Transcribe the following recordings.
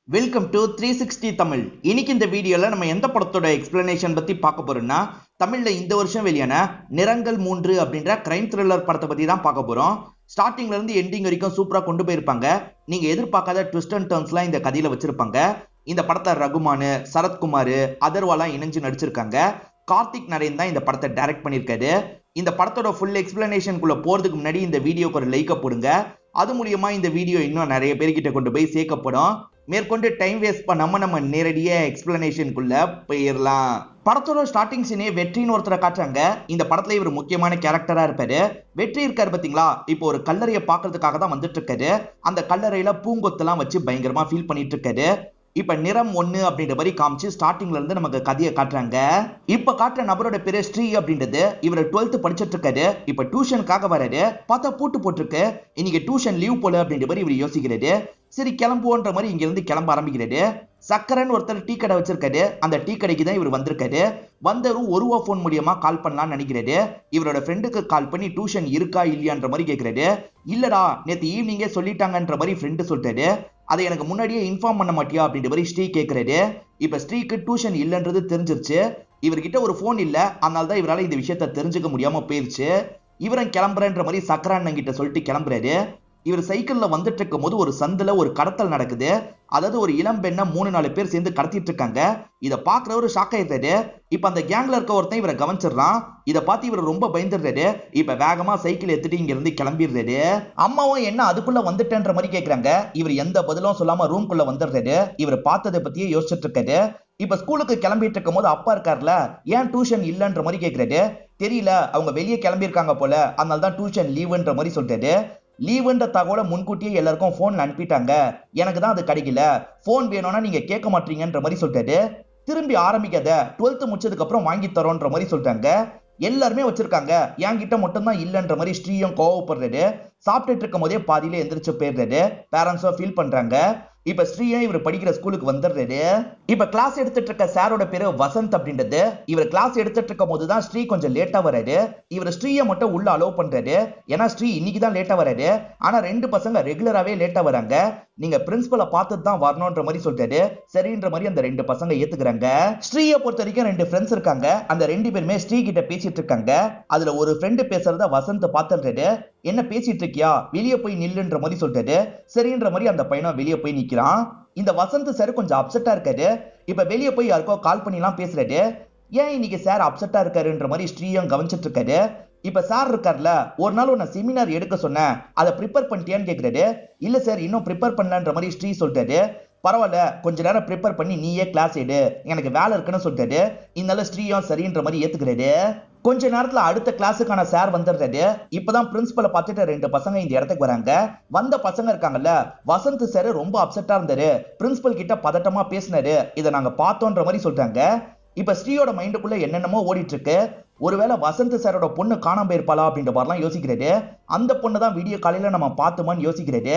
Welcome to 360 Tamil. இன்னைக்கு இந்த வீடியோல நம்ம எந்த படத்தோட எக்ஸ்பிளனேஷன் பத்தி பார்க்க போறோம்னா, தமிழ்ல இந்த வருஷம் வெளியான நிறங்கள் 3 அப்படின்ற கிரைம் த்ரில்லர் படத்தை பத்தி தான் பார்க்க போறோம். ஸ்டார்டிங்ல இருந்து எண்டிங் வரைக்கும் சூப்பரா கொண்டு போயிருப்பாங்க. நீங்க எதிர்பார்க்காத ட்விஸ்ட் அண்ட் டர்ன்ஸ்லாம் இந்த கதையில வச்சிருப்பாங்க. இந்த படத்தை ரகுமான், சரத்குமார், அதர்வாலா இணைஞ்சு நடிச்சிருக்காங்க. கார்த்திக் நரேன் தான் இந்த படத்தை டைரக்ட் பண்ணியிருக்காரு. இந்த படத்தோட ஃபுல் எக்ஸ்பிளனேஷனுக்குள்ள போறதுக்கு முன்னாடி இந்த வீடியோக்கு ஒரு லைக்க போடுங்க. அது மூலியமா இந்த வீடியோ இன்னும் நிறைய பேர்கிட்ட கொண்டு போய் சேர்க்கப்படும். மேற்கொண்டு டைம் வேஸ்ட் பண்ணாம நம்ம நேரடியா எக்ஸ்பிளனேஷனுக்குள்ள போயிடலாம். படத்தோட ஸ்டார்டிங் சீனே வெற்றின்னு ஒருத்தரை காட்டுறாங்க. இந்த படத்துல இவர் முக்கியமான கேரக்டரா இருப்பாரு. வெற்றி இருக்காரு பாத்தீங்களா, இப்போ ஒரு கல்லறையை பாக்குறதுக்காக தான் வந்துட்டு இருக்காரு. அந்த கல்லறையில பூங்கொத்தெல்லாம் வச்சு பயங்கரமா ஃபீல் பண்ணிட்டு இருக்காரு. இப்ப நிறம் 1 அப்படின்ற மாதிரி காமிச்சு ஸ்டார்டிங்ல இருந்து நமக்கு கதையை காட்டுறாங்க. இப்ப காட்டுற நபரோட பேரு ஸ்ரீ அப்படின்றது. இவர் 12th படிச்சிட்டு இருக்காரு. இப்ப டியூஷனுக்காக வராரு. பார்த்தா பூட்டு போட்டிருக்கு. இன்னைக்கு டியூஷன் லீவ் போல அப்படின்ற மாதிரி இவர் யோசிக்கிறாரு. சரி கிளம்புவோன்ற மாதிரி இங்க இருந்து கிளம்ப ஆரம்பிக்கிறாரு. சக்கரன் ஒருத்தர் டீ கடை வச்சிருக்காரு. அந்த டீ கடைக்கு தான் இவர் வந்திருக்காரு. வந்தவரும் ஒருவா போன் மூலியமா கால் பண்ணலாம்னு நினைக்கிறாரு. இவரோட ஃப்ரெண்டுக்கு கால் பண்ணி டியூஷன் இருக்கா இல்லையான்ற மாதிரி கேட்கிறாரு. இல்லடா நேத்து ஈவினிங்கே சொல்லிட்டாங்கன்ற மாதிரி ஃப்ரெண்டு சொல்லிட்டாரு. அதை எனக்கு முன்னாடியே இன்ஃபார்ம் பண்ண மாட்டியா அப்படின்ற மாதிரி ஸ்ரீ கேட்கிறாரு. இப்ப ஸ்ரீக்கு டியூஷன் இல்லைன்றது தெரிஞ்சிருச்சு. இவர்கிட்ட ஒரு போன் இல்ல, அதனால தான் இவரால் இந்த விஷயத்த தெரிஞ்சுக்க முடியாம போயிருச்சு. இவரும் கிளம்புறன்ற மாதிரி சக்கரான் கிட்ட சொல்லிட்டு கிளம்புறாரு. இவர் சைக்கிள்ல வந்துட்டு இருக்கும் போது ஒரு சந்துல ஒரு கடத்தல் நடக்குது. அதாவது ஒரு இளம் பெண்ணை 3-4 பேர் சேர்ந்து கடத்திட்டு இருக்காங்க. இதை பாக்குறவரு ஷாக் ஆயிடுறாரு. இப்ப அந்த கேங்ல இருக்க ஒருத்தன் இவரை கவனிச்சிடறான். இதை பார்த்து இவர் ரொம்ப பயந்துடுறாரு. இப்ப வேகமா சைக்கிள் எடுத்துட்டு இங்க இருந்து கிளம்பிடுறாரு. அம்மாவும் என்ன அதுக்குள்ள வந்துட்டேன்ற மாதிரி கேக்குறாங்க. இவர் எந்த பதிலும் சொல்லாம ரூம்குள்ள வந்துடுறாரு. இவர் பார்த்ததை பத்தியே யோசிச்சுட்டு இருக்காரு. இப்ப ஸ்கூலுக்கு கிளம்பிட்டு இருக்கும் போது அப்பா இருக்காருல, ஏன் டியூஷன் இல்லன்ற மாதிரி கேக்குறாரு. தெரியல, அவங்க வெளியே கிளம்பியிருக்காங்க போல, அதனால தான் டியூஷன் லீவுன்ற மாதிரி சொல்றாரு. லீவுன்ற தகவலை முன்கூட்டியே எல்லாருக்கும் போன்ல அனுப்பிட்டாங்க. எனக்கு தான் அது கிடைக்கல. போன் வேணும்னா நீங்க கேட்க மாட்டீங்கன்ற மாதிரி சொல்லிட்டாரு. திரும்பி ஆரம்பிக்காத, 12th முடிச்சதுக்கு அப்புறம் வாங்கி தரோன்ற மாதிரி சொல்லிட்டாங்க. எல்லாருமே வச்சிருக்காங்க, என்கிட்ட மட்டும் தான் இல்லன்ற மாதிரி ஸ்ரீயும் கோவப்படுறாரு. சாப்பிட்டுட்டு இருக்கும் போதே பாதியில எந்திரிச்சு போயிடுறாரு. பேரண்ட்ஸும் ஃபீல் பண்றாங்க. இப்ப ஸ்ரீயும் இவர் படிக்கிற ஸ்கூலுக்கு வந்துடுறாரு. இப்ப கிளாஸ் எடுத்துட்டு இருக்க சாரோட பேரு வசந்த் அப்படின்றது. இவர் கிளாஸ் எடுத்துட்டு இருக்கும் போதுதான் ஸ்ரீ கொஞ்சம் லேட்டா வராரு. இவர் ஸ்ரீயை மட்டும் உள்ள அலோவ் பண்றாரு. ஏன்னா ஸ்ரீ இன்னைக்கு தான் லேட்டா வராரு. ஆனா 2 பசங்க ரெகுலராவே லேட்டா வராங்க. நீங்க பிரின்சிபலை பார்த்துட்டு தான் வரணும்ன்ற மாதிரி சொல்றாரு. சரின்ற மாதிரி அந்த 2 பசங்க ஏத்துக்கிறாங்க. ஸ்ரீயை பொறுத்த வரைக்கும் 2 ஃப்ரெண்ட்ஸ் இருக்காங்க. அந்த 2 பேருமே ஸ்ரீ கிட்ட பேசிட்டு இருக்காங்க. அதுல ஒரு ஃப்ரெண்டு பேசுறத வசந்த் பார்த்துடுறாரு. என்ன பேசிட்டு இருக்கியா, வெளியே போய் நில்லுன்ற மாதிரி சொல்றாரு. சரின்ற மாதிரி அந்த பையனும் வெளியே போய் நிக்கிறான். இந்த வசந்த் சார் கொஞ்சம் அப்செட்டா இருக்காரு. இப்ப வெளியே போய் யாருக்கோ கால் பண்ணி எல்லாம் பேசுறாரு. ஏன் இன்னைக்கு சார் அப்செட்டா இருக்காருன்ற மாதிரி ஸ்ரீயும் கவனிச்சிட்டு இருக்காரு. இப்ப சார் இருக்கார்ல, ஒரு நாள் உன்னை செமினார் எடுக்க சொன்னேன், அதை ப்ரிப்பேர் பண்ணிட்டியான்னு கேக்குறாரு. இல்ல சார் இன்னும் ப்ரிப்பேர் பண்ணலன்ற மாதிரி ஸ்ரீ சொல்லிட்டாரு. பரவாயில்ல, கொஞ்ச நேரம் ப்ரிப்பேர் பண்ணி நீயே கிளாஸ் எடு, எனக்கு வேலை இருக்குன்னு சொல்லிட்டாரு. இதனால ஸ்ரீயும் சரின்ற மாதிரி ஏத்துக்கிறாரு. கொஞ்ச நேரத்துல அடுத்த கிளாஸுக்கான சார் வந்துடுறாரு. இப்பதான் பிரின்சிபலை பார்த்துட்டு 2 பசங்க இந்த இடத்துக்கு வராங்க. வந்த பசங்க இருக்காங்கல்ல, வசந்த் சார் ரொம்ப அப்செட்டா இருந்தாரு. பிரின்சிபல் கிட்ட பதட்டமா பேசினாரு. இதை நாங்க பார்த்தோன்ற மாதிரி சொல்றாங்க. இப்ப ஸ்ரீயோட மைண்டுக்குள்ள என்னென்னமோ ஓடிட்டு இருக்கு. ஒருவேளை வசந்த் சாரோட பொண்ணு காணாம போயிருப்பாளா அப்படின்ற மாதிரிலாம் யோசிக்கிறாரு. அந்த பொண்ணு தான் வீடியோ காலையில நம்ம பார்த்தோமான்னு யோசிக்கிறாரு.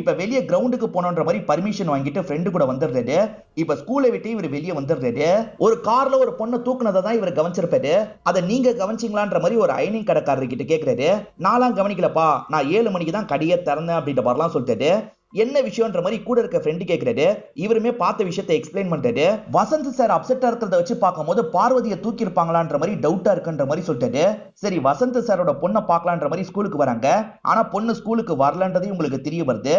இப்ப வெளியே கிரவுண்டுக்கு போனோன்ற மாதிரி பர்மிஷன் வாங்கிட்டு ஃப்ரெண்டு கூட வந்துடுறாரு. இப்ப ஸ்கூலை விட்டு இவர் வெளியே வந்துடுறாரு. ஒரு கார்ல ஒரு பொண்ணை தூக்குனதை தான் இவர் கவனிச்சிருப்பாரு. அதை நீங்க கவனிச்சிங்களான்ற மாதிரி ஒரு அயனிங் கடைக்காரர் கிட்ட கேட்கிறாரு. நான்லாம் கவனிக்கலப்பா, நான் 7 மணிக்கு தான் கடையை திறந்தேன் அப்படின்ற மாதிரிலாம் சொல்லிட்டாரு. என்ன விஷயம்ன்ற மாதிரி கூட இருக்க ஃப்ரெண்டு கேட்கிறாரு. இவருமே பார்த்த விஷயத்தை எக்ஸ்பிளைன் பண்றாரு. வசந்த் சார் அப்செட்டா இருக்கிறத வச்சு பார்க்கும்போது பார்வதியை தூக்கி இருப்பாங்களான்ற மாதிரி டவுட்டா இருக்குன்ற மாதிரி சொல்லிட்டாரு. சரி வசந்த் சாரோட பொண்ணை பார்க்கலான்ற மாதிரி ஸ்கூலுக்கு வராங்க. ஆனா பொண்ணு ஸ்கூலுக்கு வரலன்றது உங்களுக்கு தெரிய வருது.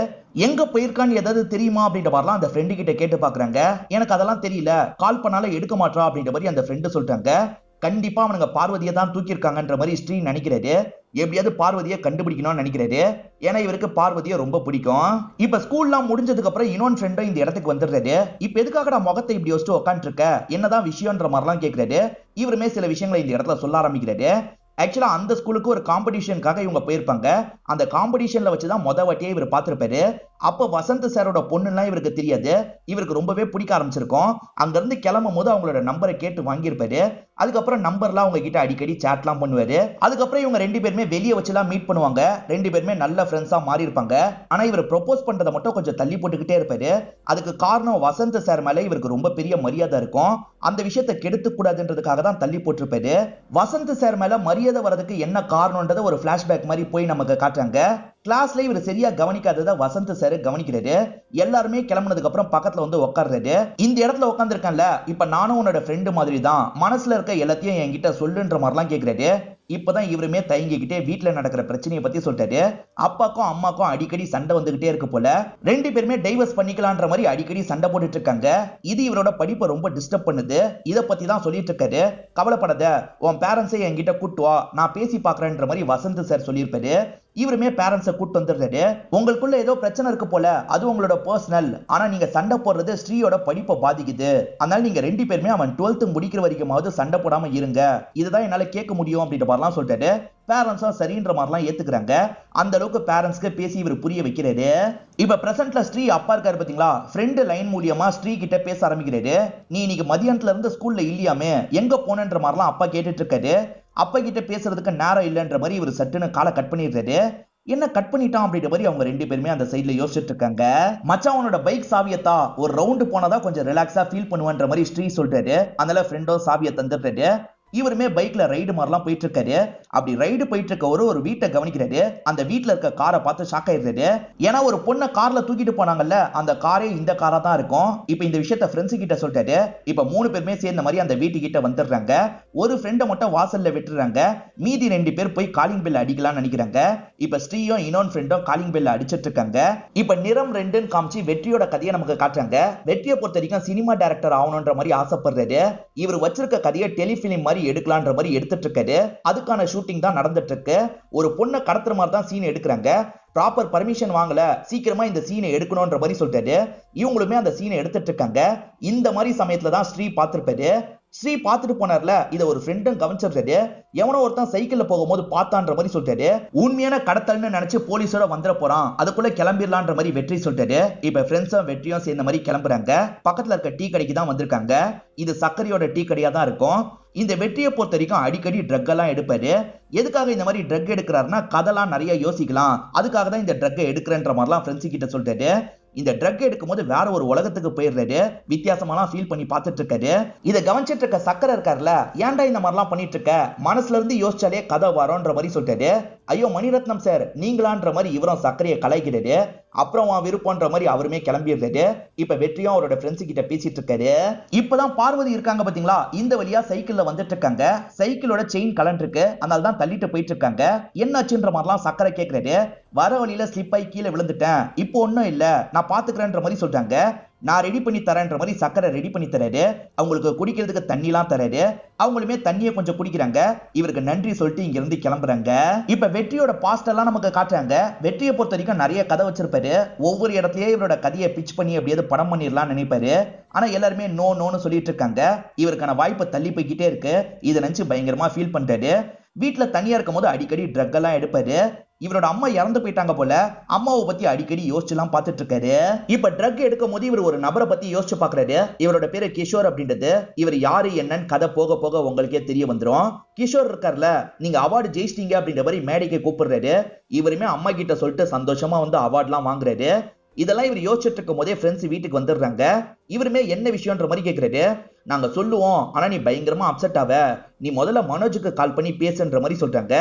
எங்க போயிருக்கான்னு ஏதாவது தெரியுமா அப்படின்ற மாதிரிலாம் அந்த ஃப்ரெண்டு கிட்ட கேட்டு பாக்குறாங்க. எனக்கு அதெல்லாம் தெரியல, கால் பண்ணாலும் எடுக்க மாட்டா அப்படின்ற மாதிரி அந்த ஃப்ரெண்டு சொல்றாங்க. கண்டிப்பா அவனுங்க பார்வதியை தான் தூக்கி இருக்காங்கன்ற மாதிரி ஸ்ரீ நினைக்கிறாரு. எப்படியாவது பார்வதியை கண்டுபிடிக்கணும்னு நினைக்கிறாரு. ஏன்னா இவருக்கு பார்வதியை ரொம்ப பிடிக்கும். இப்ப ஸ்கூல்லாம் முடிஞ்சதுக்கு அப்புறம் இன்னொரு ஃப்ரெண்டும் இந்த இடத்துக்கு வந்துடுறாரு. இப்ப எதுக்காக முகத்தை இப்படி வச்சுட்டு உட்காந்துட்டு இருக்க, என்னதான் விஷயம்ன்ற மாதிரிலாம் கேட்கிறாரு. இவருமே சில விஷயங்களை இந்த இடத்துல சொல்ல ஆரம்பிக்கிறாரு. ஆக்சுவலா அந்த ஸ்கூலுக்கு ஒரு காம்படிஷனுக்காக இவங்க போயிருப்பாங்க. அந்த காம்படிஷன்ல வச்சுதான் வாட்டியே இவர் பார்த்திருப்பாரு. அப்ப வசந்த் சாரோட பொண்ணுலாம் இவருக்கு தெரியாது. இவருக்கு ரொம்பவே பிடிக்க ஆரம்பிச்சிருக்கும். அங்க இருந்து கிளம்பும் போது அவங்களோட நம்பரை கேட்டு வாங்கியிருப்பாரு. அதுக்கப்புறம் நம்பர்லாம் அவங்க கிட்ட அடிக்கடி சாட்லாம் பண்ணுவாரு. அதுக்கப்புறம் இவங்க 2 பேருமே வெளியே வச்சுலாம் மீட் பண்ணுவாங்க. 2 பேருமே நல்ல ஃப்ரெண்ட்ஸா மாறி இருப்பாங்க. ஆனா இவர் ப்ரொபோஸ் பண்றதை மட்டும் கொஞ்சம் தள்ளி போட்டுக்கிட்டே இருப்பாரு. அதுக்கு காரணம் வசந்த் சார் மேல இவருக்கு ரொம்ப பெரிய மரியாதை இருக்கும். அந்த விஷயத்தை கெடுத்து கூடாதுன்றதுக்காக தான் தள்ளி போட்டிருப்பாரு. வசந்த் சார் மேல மரியாதை மரியாதை வரதுக்கு என்ன காரணம்ன்றத ஒரு பிளாஷ்பேக் மாதிரி போய் நமக்கு காட்டுறாங்க. கிளாஸ்ல இவர் சரியா கவனிக்காதத வசந்த் சார் கவனிக்கிறாரு. எல்லாருமே கிளம்புனதுக்கு அப்புறம் பக்கத்துல வந்து உட்கார்றாரு. இந்த இடத்துல உட்கார்ந்திருக்கேன்ல, இப்ப நானும் உன்னோட ஃப்ரெண்டு மாதிரி தான், மனசுல இருக்க எல்லாத்தையும் என்கிட்ட சொல்லுன்ற மாதிரிலாம் கேக்குறாரு. இப்பதான் இவருமே தயங்கிக்கிட்டே வீட்டுல நடக்கிற பிரச்சனையை பத்தி சொல்றாரு. அப்பாக்கும் அம்மாக்கும் அடிக்கடி சண்டை வந்துகிட்டே இருக்கு போல. ரெண்டு பேருமே டைவர்ஸ் பண்ணிக்கலான்ற மாதிரி அடிக்கடி சண்டை போட்டுட்டு இருக்காங்க. இது இவரோட படிப்பை ரொம்ப டிஸ்டர்ப் பண்ணுது. இத பத்தி தான் சொல்லிட்டு இருக்காரு. கவலைப்படாத, உன் பேரண்ட்ஸை என்கிட்ட கூட்டு வா, நான் பேசி பாக்குறேன்ற மாதிரி வசந்த் சார் சொல்லியிருப்பாரு. இவருமே பேரண்ட்ஸை கூட்டு வந்துடுறாரு. உங்களுக்குள்ள ஏதோ பிரச்சனை இருக்கு போல, அது உங்களோட பர்சனல். ஆனா நீங்க சண்டை போடுறது ஸ்ரீயோட படிப்பை பாதிக்குது. அதனால நீங்க ரெண்டு பேருமே அவன் 12th முடிக்கிற வரைக்குமாவது சண்டை போடாம இருங்க, இதுதான் என்னால கேட்க முடியும் அப்படின்ற மாதிரிலாம் சொல்லிட்டாரு. பேரண்ட்ஸும் சரின்ற மாதிரிலாம் ஏத்துக்கிறாங்க. அந்த அளவுக்கு பேரண்ட்ஸ்க்கு பேசி இவர் புரிய வைக்கிறாரு. இப்ப பிரசன்ட்ல ஸ்ரீ அப்பா இருக்காரு பாத்தீங்களா, ஃப்ரெண்டு லைன் மூலியமா ஸ்ரீ கிட்ட பேச ஆரம்பிக்கிறாரு. நீ இன்னைக்கு மதியானத்துல இருந்து ஸ்கூல்ல இல்லையாமே, எங்க போனன்ற மாதிரிலாம் அப்பா கேட்டுட்டு இருக்காரு. அப்பா கிட்ட பேசுறதுக்கு நேரம் இல்லைன்ற மாதிரி இவர் சட்டுன்னு காலை கட் பண்ணிடுறாரு. என்ன கட் பண்ணிட்டான் அப்படின்ற மாதிரி அவங்க ரெண்டு பேருமே அந்த சைட்ல யோசிச்சுட்டு இருக்காங்க. மச்சான் உன்னோட பைக் சாவியத்தா, ஒரு ரவுண்டு போனதா கொஞ்சம் ரிலாக்ஸா ஃபீல் பண்ணுவேன்ற மாதிரி ஸ்ரீ சொல்றாரு. அதனால ஃப்ரெண்டும் சாவியை தந்துடுறாரு. இவருமே பைக்ல ரைடு மாதிரிலாம் போயிட்டு இருக்காரு. அப்படி ரைடு போயிட்டு இருக்க ஒரு வீட்டை கவனிக்கிறாரு. அந்த வீட்டுல இருக்க காரை பார்த்து ஷாக் ஆயிடுறாரு. ஏன்னா ஒரு பொண்ணை கார்ல தூக்கிட்டு போனாங்கல்ல, அந்த காரே இந்த காரா தான் இருக்கும். இப்ப இந்த விஷயத்த ஃப்ரெண்ட்ஸ் கிட்ட சொல்லிட்டாரு. இப்ப 3 பேருமே சேர்ந்த மாதிரி அந்த வீட்டு கிட்ட வந்துடுறாங்க. ஒரு ஃப்ரெண்டை மட்டும் வாசல்ல விட்டுறாங்க. மீதி 2 பேர் போய் காலிங் பெல் அடிக்கலாம்னு நினைக்கிறாங்க. இப்ப ஸ்ரீயும் இன்னொரு ஃப்ரெண்டும் காலிங் பெல் அடிச்சிட்டு இருக்காங்க. இப்ப நிறம் 2ன்னு காமிச்சு வெற்றியோட கதையை நமக்கு காட்டுறாங்க. வெற்றியை பொறுத்த வரைக்கும் சினிமா டைரக்டர் ஆகணும்ன்ற மாதிரி ஆசைப்படுறாரு. இவர் வச்சிருக்க கதையை டெலிபிலிம் மாதிரி எடுக்கலான்ற மாதிரி எடுத்துட்டு இருக்காரு. அதுக்கான ஷூட்டிங் தான் நடந்துட்டு இருக்கு. ஒரு பொண்ணை கடத்துற மாதிரி தான் சீன் எடுக்கிறாங்க. ப்ராப்பர் பர்மிஷன் வாங்கல, சீக்கிரமா இந்த சீனை எடுக்கணும்ன்ற மாதிரி சொல்லிட்டாரு. இவங்களுமே அந்த சீனை எடுத்துட்டு இருக்காங்க. இந்த மாதிரி சமயத்துல தான் ஸ்ரீ பார்த்திருப்பாரு. ஸ்ரீ பார்த்துட்டு போனார்ல, இத ஒரு ஃப்ரெண்டும் கவனிச்சிடுறாரு. எவனோ ஒருத்தன் சைக்கிள்ல போகும்போது பார்த்தான்ற மாதிரி சொல்லிட்டாரு. உண்மையான கடத்தல்னு நினைச்சு போலீஸோட வந்துட போறான், அதுக்குள்ள கிளம்பிடலான்ற மாதிரி வெற்றி சொல்லிட்டாரு. இப்ப ஃப்ரெண்ட்ஸும் வெற்றியும் சேர்ந்த மாதிரி கிளம்புறாங்க. பக்கத்துல இருக்க டீ கடைக்கு தான் வந்திருக்காங்க. இது சக்கரையோட டீ கடையா தான் இருக்கும். இந்த வெற்றியை பொறுத்த வரைக்கும் அடிக்கடி ட்ரக் எல்லாம் எடுப்பாரு. எதுக்காக இந்த மாதிரி ட்ரக் எடுக்கிறாருன்னா, கதெல்லாம் நிறைய யோசிக்கலாம், அதுக்காக தான் இந்த ட்ரக் எடுக்கிறன்ற மாதிரிலாம் ஃப்ரெண்ட்ஸ் கிட்ட சொல்லிட்டாரு. இந்த ட்ரக் எடுக்கும் போது வேற ஒரு உலகத்துக்கு போயிடுறாரு. வித்தியாசமா ஃபீல் பண்ணி பார்த்துட்டு இருக்காரு. இதை கவனிச்சிட்டு இருக்க சக்கரை இருக்காருல, ஏன்டா இந்த மாதிரிலாம் பண்ணிட்டு இருக்க, மனசுல இருந்து யோசிச்சாலே கதை வரோன்ற மாதிரி சொல்லிட்டாரு. ஐயோ மணிரத்னம் சார் நீங்களான்ற மாதிரி இவரும் சக்கரையை கலாய்க்கிறாரு. அப்புறம் விருப்பம்ன்ற மாதிரி அவருமே கிளம்பிடுறாரு. இப்ப வெற்றியும் அவரோட ஃப்ரெண்ட்ஸ் கிட்ட பேசிட்டு இருக்காரு. இப்பதான் பார்வதி இருக்காங்க பாத்தீங்களா, இந்த வழியா சைக்கிள்ல வந்துட்டு இருக்காங்க. சைக்கிளோட செயின் கலண்டிருக்கு, அதனால தான் தள்ளிட்டு போயிட்டு இருக்காங்க. என்னாச்சுன்ற மாதிரிலாம் சக்கரை கேட்கிறாரு. வர வழியில ஸ்லிப் ஆகி கீழே விழுந்துட்டேன், இப்போ ஒன்னும் இல்ல, நான் பாத்துக்கிறேன்ற மாதிரி சொல்றாங்க. நான் ரெடி பண்ணி தரேன்ற மாதிரி சக்கரை ரெடி பண்ணி தராரு. அவங்களுக்கு குடிக்கிறதுக்கு தண்ணிலாம் தராரு. அவங்களுமே தண்ணியை கொஞ்சம் குடிக்கிறாங்க. இவருக்கு நன்றி சொல்லிட்டு இங்க இருந்து கிளம்புறாங்க. இப்ப வெற்றியோட பாஸ்ட் எல்லாம் நமக்கு காட்டுறாங்க. வெற்றியை பொறுத்த வரைக்கும் நிறைய கதை வச்சிருப்பாரு. ஒவ்வொரு இடத்துலயே இவரோட கதையை பிச் பண்ணி அப்படியே படம் பண்ணிடலாம் நினைப்பாரு. ஆனா எல்லாருமே நோ நோன்னு சொல்லிட்டு இருக்காங்க. இவருக்கான வாய்ப்பு தள்ளி போய்கிட்டே இருக்கு. இதை நினைச்சு பயங்கரமா ஃபீல் பண்றாரு. வீட்டுல தனியா இருக்கும் போது அடிக்கடி ட்ரக் எல்லாம் எடுப்பாரு. இவரோட அம்மா இறந்து போயிட்டாங்க போல, அம்மாவை பத்தி அடிக்கடி யோசிச்சுலாம் பார்த்துட்டு இருக்காரு. இப்ப ட்ரக் எடுக்கும் போது இவர் ஒரு நபரை பத்தி யோசிச்சு பாக்குறாரு. இவரோட பேரு கிஷோர் அப்படின்றது. இவர் யாரு என்னன்னு கதை போக போக உங்களுக்கே தெரிய வந்துடும். கிஷோர் இருக்கார்ல, நீங்க அவார்டு ஜெயிச்சிட்டீங்க அப்படின்ற மாதிரி மேடைக்கு கூப்பிடுறாரு. இவருமே அம்மா கிட்ட சொல்லிட்டு சந்தோஷமா வந்து அவார்ட்லாம் வாங்குறாரு. இதெல்லாம் இவர் யோசிச்சுட்டு இருக்கும் போதே ஃப்ரெண்ட்ஸ் வீட்டுக்கு வந்துடுறாங்க. இவருமே என்ன விஷயம்ன்ற மாதிரி கேட்கிறாரு. நாங்க சொல்லுவோம், ஆனா நீ பயங்கரமா அப்செட் ஆவ, நீ முதல்ல மனோஜுக்கு கால் பண்ணி பேசுன்ற மாதிரி சொல்றாங்க.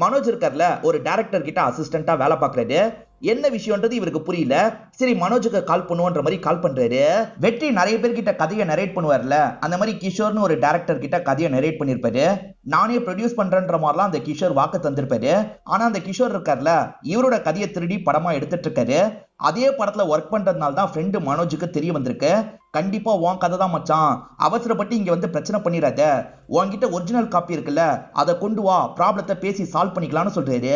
மனோஜ் இருக்கார்ல, ஒரு டைரக்டர் கிட்ட அசிஸ்டண்டா வேலை பார்க்கறாரு. என்ன விஷயம்ன்றது இவருக்கு புரியல. சரி மனோஜுக்கு கால் பண்ணுவோன்ற மாதிரி கால் பண்றாரு. வெற்றி நிறைய பேர்கிட்ட கதையை நரேட் பண்ணுவார்ல, அந்த மாதிரி கிஷோர்னு ஒரு டைரக்டர் கிட்ட கதையை நரேட் பண்ணிருப்பாரு. நானே ப்ரொடியூஸ் பண்றேன்ற மாதிரிலாம் அந்த கிஷோர் வாக்கு தந்திருப்பாரு. ஆனா அந்த கிஷோர் இருக்கார்ல, இவரோட கதையை திருடி படமா எடுத்துட்டு இருக்காரு. அதே படத்துல ஒர்க் பண்றதுனால தான் ஃப்ரெண்டு மனோஜுக்கு தெரிய வந்திருக்கு. கண்டிப்பா உன் கதை தான் மச்சான், அவசரப்பட்டு இங்க வந்து பிரச்சனை பண்ணிடாத, உன்கிட்ட ஒரிஜினல் காப்பி இருக்குல்ல, அதை கொண்டு வா, ப்ராப்ளத்தை பேசி சால்வ் பண்ணிக்கலாம்னு சொல்றாரு.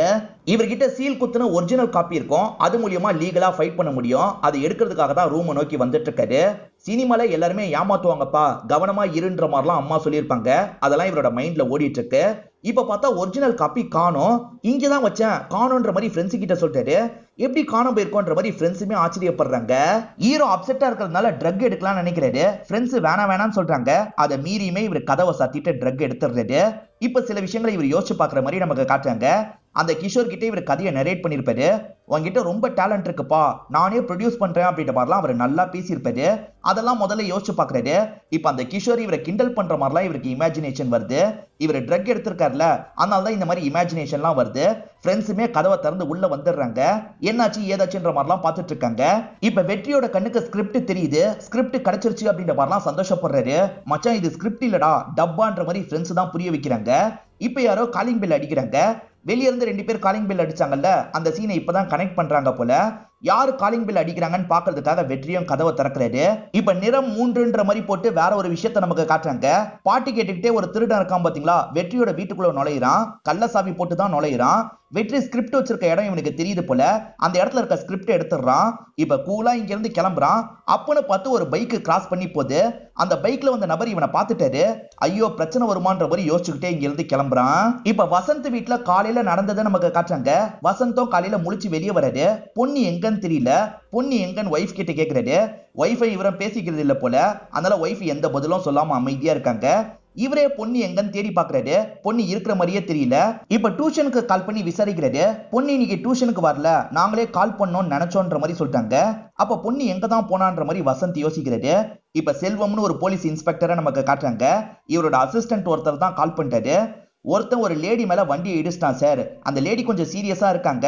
இவர்கிட்ட சீல் குத்துன ஒரிஜினல் காப்பி இருக்கும், அது மூலியமா லீகலா ஃபைட் பண்ண முடியும். அது எடுக்கிறதுக்காக தான் ரூமை நோக்கி வந்துட்டு இருக்காரு. சினிமால எல்லாருமே ஏமாத்துவாங்கப்பா, கவனமா இருன்ற மாதிரிலாம் அம்மா சொல்லியிருப்பாங்க. அதெல்லாம் இவரோட மைண்ட்ல ஓடிட்டு இருக்கு. இப்ப பார்த்தா ஒரிஜினல் காப்பி காணோம், இங்கதான் வச்சேன் காணோன்ற மாதிரி ஃப்ரெண்ட்ஸ் கிட்ட சொல்லிட்டாரு. எப்படி காணாம போயிருக்கோன்ற மாதிரி ஃப்ரெண்ட்ஸுமே ஆச்சரியப்படுறாங்க. ஹீரோ அப்செட்டா இருக்கிறதுனால ட்ரக் எடுக்கலாம் நினைக்கிறாரு. ஃப்ரெண்ட்ஸ் வேணாம்னு சொல்றாங்க. அதை மீறியுமே இவர் கதவை சாத்திட்டு ட்ரக் எடுத்துடுறாரு. இப்ப சில விஷயங்களை இவர் யோசிச்சு பாக்குற மாதிரி நமக்கு காட்டுறாங்க. அந்த கிஷோர் கிட்ட இவர் கதையை நரேட் பண்ணிருப்பாரு. உங்ககிட்ட ரொம்ப டேலண்ட் இருக்குப்பா, நானே ப்ரொடியூஸ் பண்றேன் அப்படின்ற மாதிரிலாம் அவர் நல்லா பேசியிருப்பாரு. அதெல்லாம் முதல்ல யோசிச்சு பாக்குறாரு. இப்ப அந்த கிஷோர் இவரை கிண்டல் பண்ற மாதிரிலாம் இவருக்கு இமேஜினேஷன் வருது. இவர் ட்ரக் எடுத்திருக்காருல, அதனாலதான் இந்த மாதிரி இமேஜினேஷன்லாம் வருது. ஃப்ரெண்ட்ஸுமே கதவை திறந்து உள்ள வந்துடுறாங்க. என்னாச்சு ஏதாச்சுன்ற மாதிரிலாம் பார்த்துட்டு இருக்காங்க. இப்ப வெற்றியோட கண்ணுக்கு ஸ்கிரிப்ட் தெரியுது. ஸ்கிரிப்ட் கிடைச்சிருச்சு அப்படின்ற மாதிரிலாம் சந்தோஷப்படுறாரு. மச்சான் இது ஸ்கிரிப்ட் இல்லடா, டப்பான்ற மாதிரி ஃப்ரெண்ட்ஸ் தான் புரிய வைக்கிறாங்க. இப்ப யாரோ காலிங் பெல் அடிக்கிறாங்க. வெளிய இருந்து 2 பேர் காலிங் பெல் அடிச்சாங்கல்ல, அந்த சீனை இப்பதான் கனெக்ட் பண்றாங்க போல. யாரு காலிங் பெல் அடிக்கிறாங்கன்னு பாக்குறதுக்காக வெற்றியும் கதவை திறக்கிறாரு. இப்ப நிறம் 3ன்ற மாதிரி போட்டு வேற ஒரு விஷயத்த நமக்கு காட்டுறாங்க. பாட்டு கேட்டுக்கிட்டே ஒரு திருடன் இருக்கான் பாத்தீங்களா, வெற்றியோட வீட்டுக்குள்ள நுழையிறான். கள்ள சாவி போட்டு தான் நுழையிறான். வெற்றி ஸ்கிரிப்ட் வச்சிருக்க இடம் இவனுக்கு தெரியுது போல. அந்த இடத்துல இருக்க ஸ்கிரிப்ட் எடுத்துறான். இப்ப கூலா இங்க இருந்து கிளம்புறான். அப்பன்னு பார்த்து ஒரு பைக் கிராஸ் பண்ணி போகுது. அந்த பைக்ல வந்த நபர் இவனை பார்த்துட்டாரு. ஐயோ பிரச்சனை வருமான்ற மாதிரி யோசிச்சுக்கிட்டே இங்க இருந்து கிளம்புறான். இப்ப வசந்த் வீட்டுல காலையில நடந்ததை நமக்கு காட்டுறாங்க. வசந்தும் காலையில முழிச்சு வெளியே வராரு. பொன்னி எங்கன்னு தெரியல. பொன்னி எங்கன்னு ஒய்ஃப் கிட்ட கேக்குறாரு. ஒய்ஃபை இவரை பேசிக்கிறது இல்ல போல. அதனால ஒய்ஃப் எந்த பதிலும் சொல்லாம அமைதியா இருக்காங்க. இவரே பொன்னி எங்கன்னு தேடி பாக்குறாரு. பொன்னி இருக்கிற மாதிரியே தெரியல. இப்ப டியூஷனுக்கு கால் பண்ணி விசாரிக்கிறாரு. பொன்னி இன்னைக்கு டியூஷனுக்கு வரல, நாங்களே கால் பண்ணோம்னு நினைச்சோன்ற மாதிரி சொல்லிட்டாங்க. அப்ப பொன்னி எங்க தான் போனான்ற மாதிரி வசந்த் யோசிக்கிறாரு. இப்ப செல்வம்னு ஒரு போலீஸ் இன்ஸ்பெக்டரை நமக்கு காட்டுறாங்க. இவரோட அசிஸ்டன்ட் ஒருத்தர் தான் கால் பண்ணிட்டாரு. ஒருத்தன் ஒரு லேடி மேல வண்டியை இடிச்சிட்டான் சார், அந்த லேடி கொஞ்சம் சீரியஸா இருக்காங்க,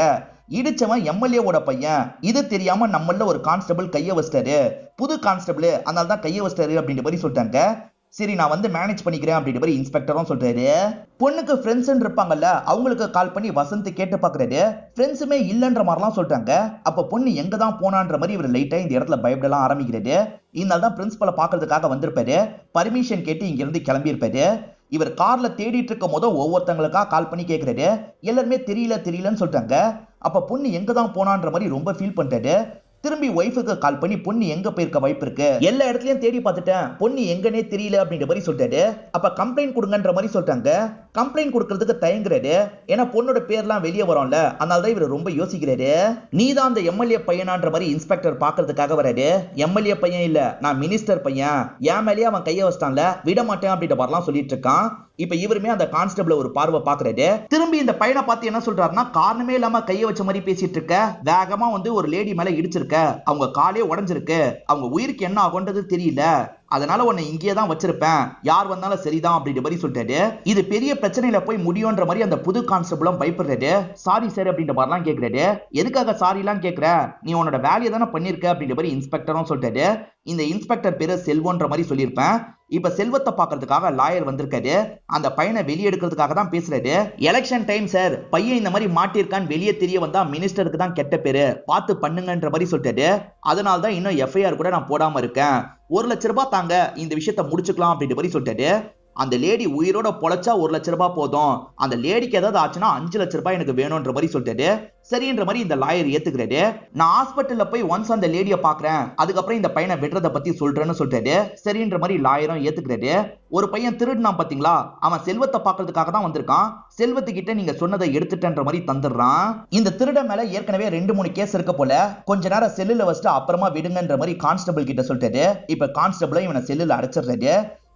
இடிச்சவன் எம்எல்ஏவோட பையன், இது தெரியாம நம்மள ஒரு கான்ஸ்டபிள் கைய வச்சிட்டாரு, புது கான்ஸ்டபிள் அதனால தான் கைய வச்சிட்டாரு அப்படின்ற மாதிரி சொல்லிட்டாங்க. சரி நான் வந்து மேனேஜ் பண்ணிக்கிறேன் அப்படின்ற மாதிரி இன்ஸ்பெக்டரும் சொல்றாரு. பொண்ணுக்கு ஃப்ரெண்ட்ஸ் இருப்பாங்கல்ல, அவங்களுக்கு கால் பண்ணி வசந்த் கேட்டு பாக்குறாரு. ஃப்ரெண்ட்ஸுமே இல்லன்ற மாதிரிலாம் சொல்றாங்க. அப்ப பொண்ணு எங்க தான் போனான்ற மாதிரி இவர் லைட்டா இந்த இடத்துல பயப்படலாம் ஆரம்பிக்கிறாரு. இதனால தான் பிரின்சிபலை பாக்குறதுக்காக வந்திருப்பாரு. பர்மிஷன் கேட்டு இங்க இருந்து கிளம்பி இருப்பாரு. இவர் கார்ல தேடிட்டு இருக்கும் போது ஒவ்வொருத்தங்களுக்கா கால் பண்ணி கேட்கிறாரு. எல்லாருமே தெரியலன்னு சொல்றாங்க. அப்ப பொண்ணு எங்க தான் போனான்ற மாதிரி ரொம்ப ஃபீல் பண்ணிட்டாரு. திரும்பி ஒய்ஃபுக்கு கால் பண்ணி பொண்ணு எங்க போயிருக்க வாய்ப்பு இருக்கு, எல்லா இடத்துலயும் தேடி பார்த்துட்டேன், பொண்ணு எங்கன்னே தெரியல அப்படின்ற மாதிரி சொல்லிட்டாரு. அப்ப கம்ப்ளைண்ட் கொடுங்கன்ற மாதிரி சொல்றாங்க. கம்ப்ளைண்ட் கொடுக்கறதுக்கு தயங்குறாரு. ஏன்னா பொண்ணோட பேர்லாம் வெளியே வரும்ல, அதனாலதான் இவர் ரொம்ப யோசிக்கிறாரு. நீதான் அந்த எம்எல்ஏ பையனான்ற மாதிரி இன்ஸ்பெக்டர் பாக்குறதுக்காக வராரு. எம்எல்ஏ பையன் இல்ல, நான் மினிஸ்டர் பையன், என் மேலேயே அவன் கைய வச்சிட்டான்ல, விட மாட்டேன் அப்படின்ற மாதிரிலாம் சொல்லிட்டு இருக்கான். இப்ப இவருமே அந்த கான்ஸ்டபிள் ஒரு பார்வை பாக்குறாரு. திரும்பி இந்த பையனை பார்த்து என்ன சொல்றாருன்னா, காரணமே இல்லாம கைய வச்ச மாதிரி பேசிட்டு இருக்க, வேகமா வந்து ஒரு லேடி மேல இடிச்சிருக்க, அவங்க காலே உடைஞ்சிருக்கு, அவங்க உயிருக்கு என்ன ஆகுன்றது தெரியல, அதனால உன்னை இங்கே தான் வச்சிருப்பேன், யார் வந்தாலும் சரிதான் அப்படின்ற மாதிரி சொல்லிட்டாரு. இது பெரிய பிரச்சனையில போய் முடியும்ன்ற மாதிரி அந்த புது கான்ஸ்டபிளும் பயப்படுறாரு. சாரி சார் அப்படின்ற மாதிரிலாம் கேட்கிறாரு. எதுக்காக சாரி எல்லாம் கேட்கிற, நீ உன்னோட வேலையை தானே பண்ணிருக்க அப்படின்ற மாதிரி இன்ஸ்பெக்டரும் சொல்லிட்டாரு. இந்த இன்ஸ்பெக்டர் பேரு செல்வன்ற மாதிரி சொல்லியிருப்பேன். இப்ப செல்வத்தை பாக்குறதுக்காக லாயர் வந்திருக்காரு. அந்த பையனை வெளியே எடுக்கிறதுக்காக தான் பேசுறாரு. எலெக்ஷன் டைம் சார், பையன் இந்த மாதிரி மாட்டிருக்கான்னு வெளியே தெரிய வந்தா மினிஸ்டருக்கு தான் கெட்ட பேரு, பார்த்து பண்ணுங்கன்ற மாதிரி சொல்லிட்டாரு. அதனால தான் இன்னும் எஃப்ஐஆர் கூட நான் போடாம இருக்கேன், 1 லட்ச ரூபாய் தாங்க, இந்த விஷயத்த முடிச்சுக்கலாம் அப்படின்ற மாதிரி சொல்லிட்டாரு. அந்த லேடி உயிரோட பொழைச்சா 1 லட்ச ரூபாய் போதும், அந்த லேடிக்கு ஏதாவது ஆச்சுன்னா 5 லட்ச ரூபாய் எனக்கு வேணும்ன்ற மாதிரி சொல்லிட்டாரு. சரின்ற மாதிரி இந்த லாயர் ஏத்துக்கிறாரு. நான் ஹாஸ்பிட்டல்ல போய் ஒன்ஸ் அந்த லேடியை பாக்குறேன், அதுக்கப்புறம் இந்த பையனை வெட்டுறத பத்தி சொல்றேன்னு சொல்லிட்டாரு. சரின்ற மாதிரி லாயரும் ஏத்துக்கிறாரு. ஒரு பையன் திருடுனான் பாத்தீங்களா, அவன் செல்வத்தை பாக்குறதுக்காக தான் வந்திருக்கான். செல்வத்துக்கிட்ட நீங்க சொன்னதை எடுத்துட்டன்ற மாதிரி தந்துடுறான். இந்த திருட மேல ஏற்கனவே 2-3 கேஸ் இருக்க போல, கொஞ்ச நேரம் செல்லுல வச்சுட்டு அப்புறமா விடுங்கன்ற மாதிரி கான்ஸ்டபிள் கிட்ட சொல்லிட்டாரு. இப்ப கான்ஸ்டபிளும் இவனை செல்லுல அடைச்சிடுறாரு.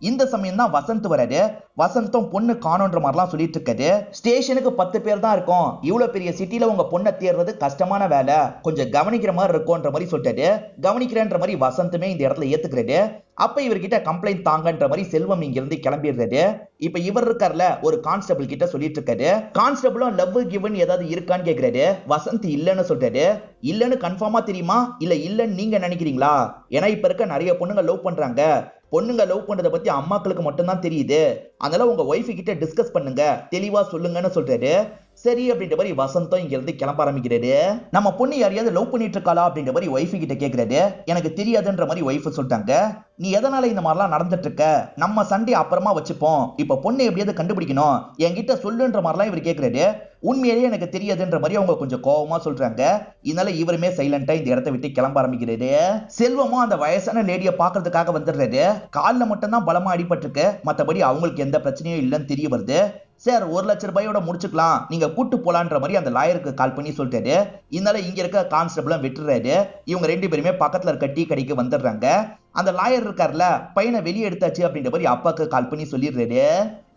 இந்த சமயம் தான் வசந்த் வராரு. வசந்தும் பொண்ணு காணோன்ற மாதிரிலாம் சொல்லிட்டு இருக்காரு. ஸ்டேஷனுக்கு 10 பேர் தான் இருக்கும், இவ்வளவு பெரிய சிட்டில உங்க பொண்ணை தேடுறது கஷ்டமான வேலை, கொஞ்சம் கவனிக்கிற மாதிரி இருக்கும்ன்ற மாதிரி சொல்லிட்டாரு. கவனிக்கிறேன்ற மாதிரி வசந்துமே இந்த இடத்துல ஏத்துக்கிறாரு. அப்ப இவர்கிட்ட கம்ப்ளைண்ட் தாங்கன்ற மாதிரி செல்வம் இங்க இருந்து கிளம்பிடுறாரு. இப்ப இவர் இருக்கார்ல, ஒரு கான்ஸ்டபிள் கிட்ட சொல்லிட்டு இருக்காரு. கான்ஸ்டபிளும் லவ் கிவன் ஏதாவது இருக்கான்னு கேக்குறாரு. வசந்த் இல்லன்னு சொல்றாரு. இல்லன்னு கன்ஃபார்மா தெரியுமா, இல்லன்னு நீங்க நினைக்கிறீங்களா, ஏன்னா இப்ப இருக்க நிறைய பொண்ணுங்க லவ் பண்றாங்க, பொண்ணுங்க லவ் பண்றதை பத்தி அம்மாக்களுக்கு மட்டும் தான் தெரியுது, அதனால உங்க ஒய்ஃப் கிட்ட டிஸ்கஸ் பண்ணுங்க, தெளிவா சொல்லுங்கன்னு சொல்றாரு. சரி அப்படின்ற மாதிரி வசந்தும் இங்க இருந்து கிளம்ப ஆரம்பிக்கிறாரு. நம்ம பொண்ணு யாரையாவது லவ் பண்ணிட்டு இருக்காளா அப்படின்ற மாதிரி ஒய்ஃப் கிட்ட கேக்குறாரு. எனக்கு தெரியாதுன்ற மாதிரி ஒய்ஃப் சொல்லிட்டாங்க. நீ எதனால இந்த மாதிரிலாம் நடந்துட்டு இருக்க, நம்ம சண்டே அப்புறமா வச்சுப்போம், இப்ப பொண்ணு எப்படியாவது கண்டுபிடிக்கணும், என்கிட்ட சொல்லுன்ற மாதிரிலாம் இவர் கேக்குறாரு. உண்மையிலேயே எனக்கு தெரியாதுன்ற மாதிரி அவங்க கொஞ்சம் கோபமா சொல்றாங்க. இதனால இவருமே சைலண்டா இந்த இடத்தை விட்டு கிளம்ப ஆரம்பிக்கிறாரு. செல்வமும் அந்த வயசான லேடியை பாக்குறதுக்காக வந்துடுறாரு. காலில் மட்டும் தான் பலமா அடிபட்டிருக்கு, மற்றபடி அவங்களுக்கு எந்த பிரச்சனையும் இல்லைன்னு தெரிய வருது. சார் 1,00,000 ரூபாயோட முடிச்சுக்கலாம், நீங்க கூட்டு போலான்ற மாதிரி அந்த லாயருக்கு கால் பண்ணி சொல்லிட்டாரு. இதனால இங்க இருக்க கான்ஸ்டபிளும் விட்டுறாரு. இவங்க 2 பேருமே பக்கத்துல இருக்க டீ கடைக்கு வந்துடுறாங்க. அந்த லாயர் இருக்கார்ல, பையனை வெளியே எடுத்தாச்சு அப்படின்ற மாதிரி அப்பாக்கு கால் பண்ணி சொல்லிடுறாரு.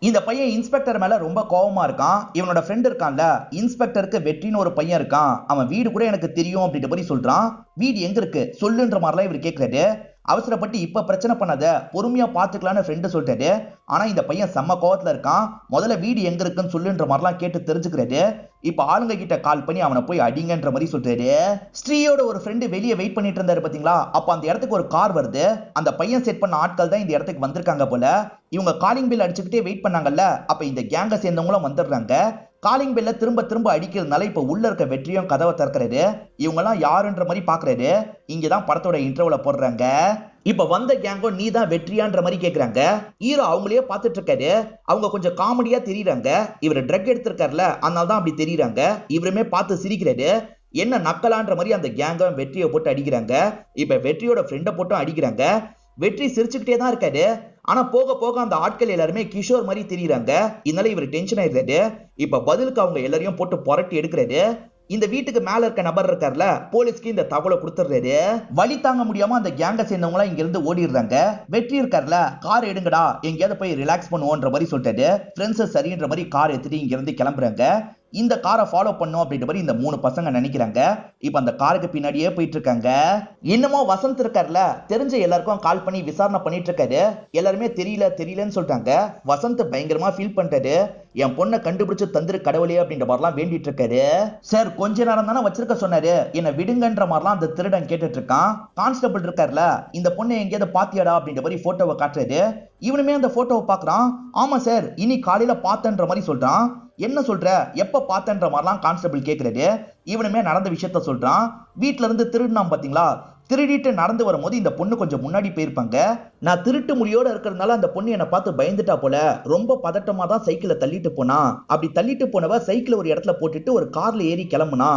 இந்த பையன் இன்ஸ்பெக்டர் மேல ரொம்ப கோவமா இருக்கான். இவனோட ஃப்ரெண்ட் இருக்கான்ல, இன்ஸ்பெக்டருக்கு வெற்றின்னு ஒரு பையன் இருக்கான், அவன் வீடு கூட எனக்கு தெரியும் அப்படின்ற மாதிரி சொல்றான். வீடு எங்க இருக்கு சொல்லுன்ற மாதிரிலாம் இவர் கேட்கிறாரு. அவசரப்பட்டு இப்ப பிரச்சனை பண்ணாத, பொறுமையா பாத்துக்கலாம்னு ஃப்ரெண்டு சொல்லிட்டாரு. ஆனா இந்த பையன் செம்ம கோவத்துல இருக்கான். முதல்ல வீடு எங்க இருக்குன்னு சொல்லுன்ற மாதிரிலாம் கேட்டு தெரிஞ்சுக்கிறாரு. இப்ப ஆளுங்க கிட்ட கால் பண்ணி அவனை போய் அடிங்கன்ற மாதிரி சொல்றாரு. ஸ்ரீயோட ஒரு ஃப்ரெண்டு வெளியே வெயிட் பண்ணிட்டு இருந்தாரு பாத்தீங்களா, அப்ப அந்த இடத்துக்கு ஒரு கார் வருது. அந்த பையன் செட் பண்ண ஆட்கள் தான் இந்த இடத்துக்கு வந்திருக்காங்க போல. இவங்க காலிங் பெல் அடிச்சுக்கிட்டே வெயிட் பண்ணாங்கல்ல, அப்ப இந்த கேங்க சேர்ந்தவங்களும் வந்துடுறாங்க. காலிங் பெல்ல திரும்ப திரும்ப அடிக்கிறதுனால இப்ப உள்ள இருக்க வெற்றியும் கதவை திறக்கிறாரு. இவங்க எல்லாம் யாருன்ற மாதிரி பாக்குறாரு. இங்கதான் படத்தோட இன்ட்ரோல போடுறாங்க. இப்ப வந்த கேங்கோ நீ தான் வெற்றியான்ற மாதிரி கேக்குறாங்க. ஹீரோ அவங்களே பாத்துட்டு இருக்காரு. அவங்க கொஞ்சம் காமெடியா தெரியுறாங்க. இவர் ட்ரக் எடுத்திருக்காருல, அதனால தான் அப்படி தெரியுறாங்க. இவருமே பார்த்து சிரிக்கிறாரு. என்ன நக்கலான்ற மாதிரி அந்த கேங்க வெற்றியை போட்டு அடிக்கிறாங்க. இப்ப வெற்றியோட ஃப்ரெண்டை போட்டு அடிக்கிறாங்க. வெற்றி சிரிச்சுக்கிட்டே தான் இருக்காரு. ஆனா போக போக அந்த ஆட்கள் எல்லாருமே கிஷோர் மாதிரி தெரியுறாங்க. இதனால இவர் டென்ஷன் ஆயிடுறாரு. இப்ப பதிலுக்கு அவங்க எல்லாரையும் போட்டு புரட்டி எடுக்கிறாரு. இந்த வீட்டுக்கு மேல இருக்க நபர் இருக்கார்ல, போலீஸ்க்கு இந்த தகவலை கொடுத்துறாரு. வழி தாங்க முடியாம அந்த கேங்க சேர்ந்தவங்க இங்க இருந்து ஓடிடுறாங்க. வெற்றி இருக்கார்ல, கார் எடுங்கடா, எங்கேயாவது போய் ரிலாக்ஸ் பண்ணுவோன்ற மாதிரி சொல்லிட்டாரு. ஃப்ரெண்ட்ஸ் சரின்ற மாதிரி கார் எடுத்துட்டு இங்க இருந்து கிளம்புறாங்க. இந்த காரை ஃபாலோ பண்ணும் அப்படின்ற மாதிரி இந்த 3 பசங்க நினைக்கிறாங்க. இப்ப அந்த காருக்கு பின்னாடியே போயிட்டு இருக்காங்க. இன்னமும் வசந்த் இருக்கார்ல, தெரிஞ்ச எல்லாருக்கும் கால் பண்ணி விசாரணை பண்ணிட்டு இருக்காரு. எல்லாருமே தெரியலன்னு சொல்லிட்டாங்க. வசந்த் பயங்கரமா ஃபீல் பண்ணிட்டாரு. என் பொண்ணை கண்டுபிடிச்சு தந்துரு கடவுளே அப்படின்ற மாதிரிலாம் வேண்டிட்டு இருக்காரு. சார் கொஞ்ச நேரம் தானே வச்சிருக்க சொன்னாரு, என்ன விடுங்கன்ற மாதிரிலாம் அந்த திருடன் கேட்டுட்டு இருக்கான். கான்ஸ்டபிள் இருக்கார்ல, இந்த பொண்ணை எங்கேயாவது பாத்தியாடா அப்படின்ற மாதிரி போட்டோவை காட்டுறாரு. இவனுமே அந்த போட்டோவை பாக்குறான். ஆமா சார், இனி காலையில பார்த்தன்ற மாதிரி சொல்றான். என்ன சொல்ற, எப்ப பார்த்தன்ற மாதிரிலாம் கான்ஸ்டபிள் கேட்கிறாரு. இவனுமே நடந்த விஷயத்த சொல்றான். வீட்டுல இருந்து திருடினான் பாத்தீங்களா, திருடிட்டு நடந்து வரும்போது இந்த பொண்ணு கொஞ்சம் முன்னாடி போயிருப்பாங்க. நான் திருட்டு முடியோட இருக்கிறதுனால அந்த பொண்ணு என்னை பார்த்து பயந்துட்டா போல, ரொம்ப பதட்டமா தான் சைக்கிளை தள்ளிட்டு போனா. அப்படி தள்ளிட்டு போனவ சைக்கிள் ஒரு இடத்துல போட்டுட்டு ஒரு கார்ல ஏறி கிளம்புனா.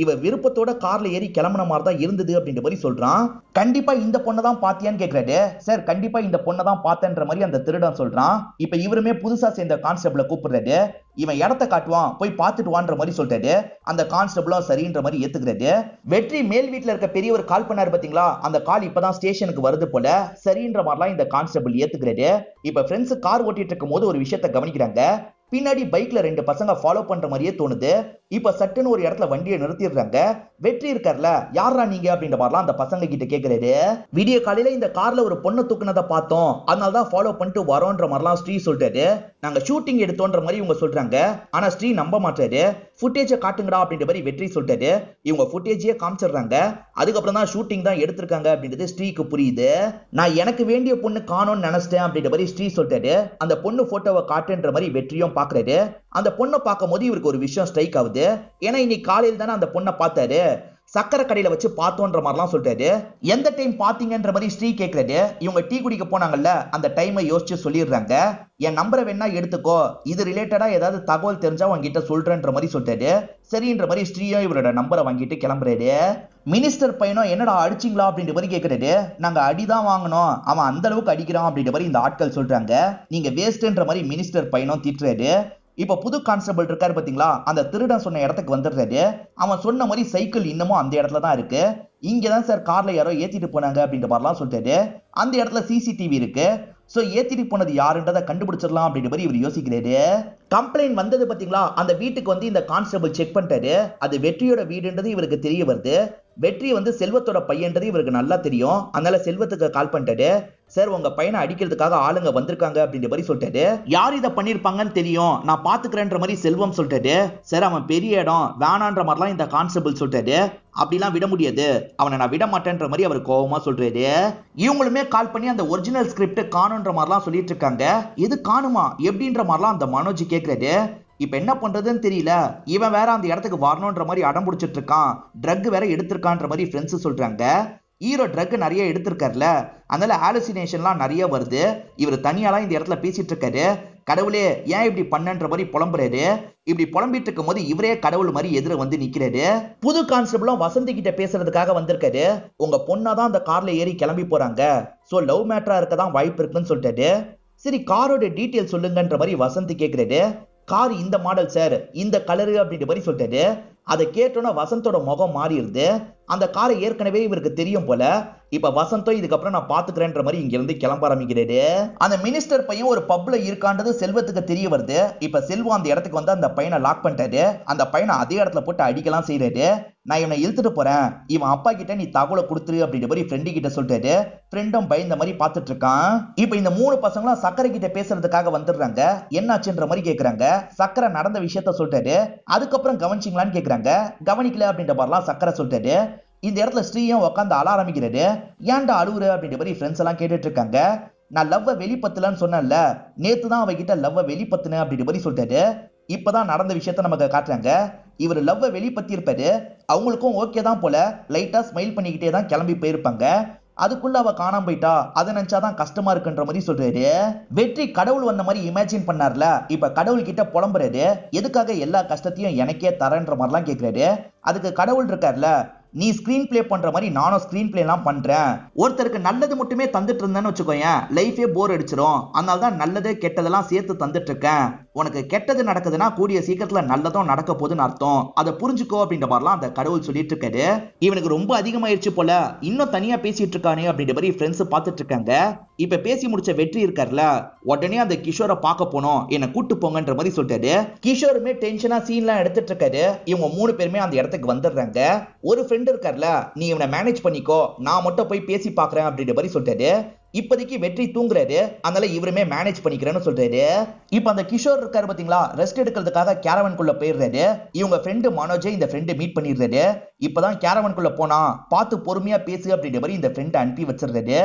இவ விருப்பத்தோட கார்ல ஏறி கிளம்புன மாதிரி தான் இருந்தது அப்படின்ற மாதிரி சொல்றான். கண்டிப்பா இந்த பொண்ணை தான் பாத்தியான்னு கேக்குறாரு. சார் கண்டிப்பா இந்த பொண்ணை தான் பார்த்தன்ற மாதிரி அந்த திருடன் சொல்றான். இப்ப இவருமே புதுசா சேர்ந்த கான்ஸ்டபிளை கூப்பிடுறாரு. இவன் இடத்த காட்டுவான், போய் பார்த்துட்டு வான்ற மாதிரி சொல்றாரு. அந்த கான்ஸ்டபிளும் சரின்ற மாதிரி ஏத்துக்கிறாரு. வெற்றி மேல் வீட்டுல இருக்க பெரியவர் கால் பண்ணாரு பாத்தீங்களா, அந்த கால் இப்பதான் ஸ்டேஷனுக்கு வருது போல. சரின்ற மாதிரிலாம் இந்த கான்ஸ்டபிள் ஏத்துக்கிறாரு. இப்ப ஃப்ரெண்ட்ஸ் கார் ஓட்டிட்டு இருக்கும் போது ஒரு விஷயத்த கவனிக்கிறாங்க. பின்னாடி பைக்ல 2 பசங்க ஃபாலோ பண்ற மாதிரியே தோணுது. இப்ப சட்டுன்னு ஒரு இடத்துல வண்டியை நிறுத்திடுறாங்க. வெற்றி இருக்கார்ல, யாரா நீங்க அப்படின்ற மாதிரிலாம் அந்த பசங்க கிட்ட கேக்குறாரு. விடிய காலையில இந்த கார்ல ஒரு பொண்ணை தூக்குனதை பார்த்தோம், அதனாலதான் ஃபாலோ பண்ணிட்டு வரோன்ற மாதிரிலாம் ஸ்ரீ சொல்றாரு. நாங்க ஷூட்டிங் எடுத்தோன்ற மாதிரி இவங்க சொல்றாங்க. ஆனா ஸ்ரீ நம்ப மாட்டாரு. ஃபுட்டேஜை காட்டுங்கடா அப்படின்ற மாதிரி வெற்றி சொல்றாரு. இவங்க ஃபுட்டேஜையே காமிச்சிடுறாங்க. அதுக்கப்புறம் தான் ஷூட்டிங் தான் எடுத்திருக்காங்க அப்படின்றது ஸ்ரீக்கு புரியுது. நான் எனக்கு வேண்டிய பொண்ணு காணோம்னு நினைச்சிட்டேன் அப்படின்ற மாதிரி ஸ்ரீ சொல்றாரு. அந்த பொண்ணு போட்டோவை காட்டுன்ற மாதிரி வெற்றியும் பாக்குறாரு. அந்த பொண்ணை பார்க்கும் போது இவருக்கு ஒரு விஷயம் ஸ்ட்ரைக் ஆகுது. ஏன்னா இன்னைக்கு காலையில் தானே அந்த பொண்ணை பார்த்தாரு. சக்கரை கடையில வச்சு பார்த்தோன்ற மாதிரிலாம் சொல்றாரு. எந்த டைம் பாத்தீங்கன்ற மாதிரி ஸ்ரீ கேட்கறாரு. இவங்க டீ குடிக்க போனாங்கல்ல, அந்த டைமை யோசிச்சு சொல்லிடுறாங்க. என் நம்பரை வேணா எடுத்துக்கோ, இது ரிலேட்டடா ஏதாவது தகவல் தெரிஞ்சா உங்ககிட்ட சொல்றேன்ற மாதிரி சொல்றாரு. சரின்ற மாதிரி ஸ்ரீயும் இவரோட நம்பரை வாங்கிட்டு கிளம்புறாரு. மினிஸ்டர் பையனும் என்னடா அடிச்சிங்களா அப்படின்ற மாதிரி கேட்கறாரு. நாங்க அடிதான் வாங்கணும், அவன் அந்த அளவுக்கு அடிக்கிறான் அப்படின்ற மாதிரி இந்த ஆட்கள் சொல்றாங்க. நீங்க வேஸ்ட்ன்ற மாதிரி மினிஸ்டர் பையனும் திட்டுறாரு. இப்ப புது கான்ஸ்டபிள் இருக்காரு பாத்தீங்களா, அந்த திருடன் சொன்ன இடத்துக்கு வந்துடுறாரு. அவன் சொன்ன மாதிரி சைக்கிள் இன்னமும் அந்த இடத்துல தான் இருக்கு. இங்கதான் சார் கார்ல யாரோ ஏத்திட்டு போனாங்க அப்படின்ற மாதிரிலாம் சொல்லிட்டாரு. அந்த இடத்துல சிசிடிவி இருக்கு. சோ ஏத்திட்டு போனது யாருன்றதை கண்டுபிடிச்சிடலாம் அப்படின்ற மாதிரி இவர் யோசிக்கிறாரு. கம்ப்ளைண்ட் வந்தது பாத்தீங்களா, அந்த வீட்டுக்கு வந்து இந்த கான்ஸ்டபிள் செக் பண்ணிட்டாரு. அது வெற்றியோட வீடுன்றது இவருக்கு தெரிய வருது. வெற்றி வந்து செல்வத்தோட பையன்றது இவருக்கு நல்லா தெரியும். அதனால செல்வத்துக்கு கால் பண்ணிட்டாரு. சார் உங்க பையனை அடிக்கிறதுக்காக ஆளுங்க வந்திருக்காங்க அப்படின்ற மாதிரி சொல்லிட்டாரு. யார் இதை பண்ணிருப்பாங்கன்னு தெரியும், நான் பாத்துக்கிறேன்ற மாதிரி செல்வம் சொல்லிட்டாரு. சார் அவன் பெரிய இடம் வேணான்ற மாதிரிலாம் இந்த கான்ஸ்டபிள் சொல்லிட்டாரு. அப்படிலாம் விட முடியாது, அவனை நான் விட மாட்டேன்ற மாதிரி அவர் கோபமா சொல்றாரு. இவங்களுமே கால் பண்ணி அந்த ஒரிஜினல் ஸ்கிரிப்ட் காணுன்ற மாதிரிலாம் சொல்லிட்டு இருக்காங்க. எது காணுமா எப்படின்ற மாதிரிலாம் அந்த மனோஜ் கேட்கறாரு. இப்ப என்ன பண்றதுன்னு தெரியல. இவன் வேற அந்த இடத்துக்கு வரணும்ன்ற மாதிரி அடம் பிடிச்சிட்டு இருக்கான். ட்ரக் வேற எடுத்திருக்கான்ற மாதிரி ஃப்ரெண்ட்ஸ் சொல்றாங்க. ஹீரோ ட்ரக் நிறைய எடுத்திருக்காருல, அதனால ஹாலுசினேஷன்லாம் நிறைய வருது. இவர் தனியாலாம் இந்த இடத்துல பேசிட்டு இருக்காரு. கடவுளே ஏன் இப்படி பண்ணன்ற மாதிரி புலம்புறாரு. இப்படி புலம்பிட்டு இருக்கும் போது இவரே கடவுள் மாதிரி எதிர வந்து நிக்கிறாரு. புது கான்ஸ்டபிளும் வசந்தி கிட்ட பேசுறதுக்காக வந்திருக்காரு. உங்க பொண்ணாதான் அந்த கார்ல ஏறி கிளம்பி போறாங்க, சோ லவ் மேட்டரா இருக்கதான் வாய்ப்பு இருக்குன்னு சொல்லிட்டாரு. சரி காரோட டீட்டெயில் சொல்லுங்கன்ற மாதிரி வசந்தி கேட்கிறாரு. கார் இந்த மாடல் சார், இந்த கலரு அப்படின்ற மாதிரி சொல்லிட்டாரு. அதை கேட்டோன்னா வசந்தோட முகம் மாறிடுது. அந்த காரை ஏற்கனவே இவருக்கு தெரியும் போல. இப்ப வசந்தம் இதுக்கப்புறம் நான் பாத்துக்கிறேன்ற மாதிரி இங்க இருந்து கிளம்ப ஆரம்பிக்கிறாரு. அந்த மினிஸ்டர் பையன் ஒரு பப்ல இருக்கான்றது செல்வத்துக்கு தெரிய வருது. இப்ப செல்வம் அந்த இடத்துக்கு வந்து அந்த பையனை லாக் பண்ணிட்டாரு. அந்த பையனை அதே இடத்துல போட்டு அடிக்கலாம் செய்யறாரு. நான் இவனை இழுத்துட்டு போறேன், இவன் அப்பா கிட்ட நீ தகவலை கொடுத்துரு அப்படின்ற மாதிரி ஃப்ரெண்டு கிட்ட சொல்லிட்டாரு. ஃப்ரெண்டும் பயந்த மாதிரி பாத்துட்டு இருக்கான். இப்ப இந்த 3 பசங்களும் சக்கரை கிட்ட பேசுறதுக்காக வந்துடுறாங்க. என்னாச்சுன்ற மாதிரி கேக்குறாங்க. சக்கரை நடந்த விஷயத்த சொல்லிட்டாரு. அதுக்கப்புறம் கவனிச்சிங்களான்னு கேக்குறாங்க. கவனிக்கல அப்படின்ற மாதிரிலாம் சக்கரை சொல்லிட்டாரு. இந்த இடத்துல ஸ்ரீயும் உட்காந்து அழ ஆரம்பிக்கிறாரு. ஏன்டா அழுவுற அப்படின்ற மாதிரி ஃப்ரெண்ட்ஸ் எல்லாம் கேட்டுட்டு இருக்காங்க. நான் லவ்வ வெளிப்பத்துலன்னு சொன்னேன்ல, நேத்து தான் அவகிட்ட லவ்வ வெளிப்பத்துன அப்படின்ற மாதிரி சொல்லிட்டாரு. இப்பதான் நடந்த விஷயத்த நமக்கு காட்டுறாங்க. இவர் லவ்வ வெளிப்பத்தி இருப்பாரு. அவங்களுக்கும் ஓகே தான் போல. லைட்டா ஸ்மைல் பண்ணிக்கிட்டே தான் கிளம்பி போயிருப்பாங்க. அதுக்குள்ள அவ காணாம போயிட்டா, அதை நினைச்சாதான் கஷ்டமா இருக்குன்ற மாதிரி சொல்றாரு. வெற்றி கடவுள் வந்த மாதிரி இமேஜின் பண்ணார்ல, இப்ப கடவுள் கிட்ட புலம்புறாரு. எதுக்காக எல்லா கஷ்டத்தையும் எனக்கே தரேன்ற மாதிரிலாம் கேட்கிறாரு. அதுக்கு கடவுள் இருக்கார்ல, நீ ஸ்கிரீன் பிளே பண்ற மாதிரி நானும் ஸ்கிரீன் பிளே எல்லாம் பண்றேன். ஒருத்தருக்கு நல்லது மட்டுமே தந்துட்டு இருந்தேன்னு வச்சுக்கோயேன், லைஃபே போர் அடிச்சிரும். அதனால தான் நல்லது கெட்டதெல்லாம் சேர்த்து தந்துட்டு இருக்கேன். உனக்கு கெட்டது நடக்குதுன்னா கூடிய சீக்கிரத்துல நல்லதும் நடக்க போகுதுன்னு அர்த்தம். அதை புரிஞ்சுக்கோ அப்படின்ற மாதிரிலாம் அந்த கடவுள் சொல்லிட்டு இருக்காரு. இவனுக்கு ரொம்ப அதிகமாயிருச்சு போல, இன்னும் தனியா பேசிட்டு இருக்கானே அப்படின்ற மாதிரி ஃப்ரெண்ட்ஸ் பார்த்துட்டு இருக்காங்க. இப்ப பேசி முடிச்ச வெற்றி இருக்கார்ல, உடனே அந்த கிஷோரை பார்க்க போனோம், என்ன கூட்டு போங்கன்ற மாதிரி சொல்லிட்டாரு. கிஷோருமே டென்ஷனா சீன்லாம் எடுத்துட்டு இருக்காரு. இவங்க 3 பேருமே அந்த இடத்துக்கு வந்துடுறாங்க. ஒரு ஃப்ரெண்ட் இருக்கார்ல, நீ இவனை மேனேஜ் பண்ணிக்கோ, நான் மட்டும் போய் பேசி பாக்குறேன் அப்படின்ற மாதிரி சொல்லிட்டாரு. இப்போதைக்கு வெற்றி தூங்குறாரு, அதனால இவருமே மேனேஜ் பண்ணிக்கிறேன்னு சொல்றாரு. இப்ப அந்த கிஷோர் இருக்காரு பாத்தீங்களா, ரெஸ்ட் எடுக்கிறதுக்காக கேரவன்குள்ள போயிடுறாரு. இவங்க ஃப்ரெண்டு மனோஜை இந்த ஃப்ரெண்டு மீட் பண்ணிடுறாரு. இப்பதான் கேரவன்குள்ள போனா பார்த்து பொறுமையா பேசு அப்படின்ற மாதிரி இந்த ஃப்ரெண்ட் அனுப்பி வச்சிடுறாரு.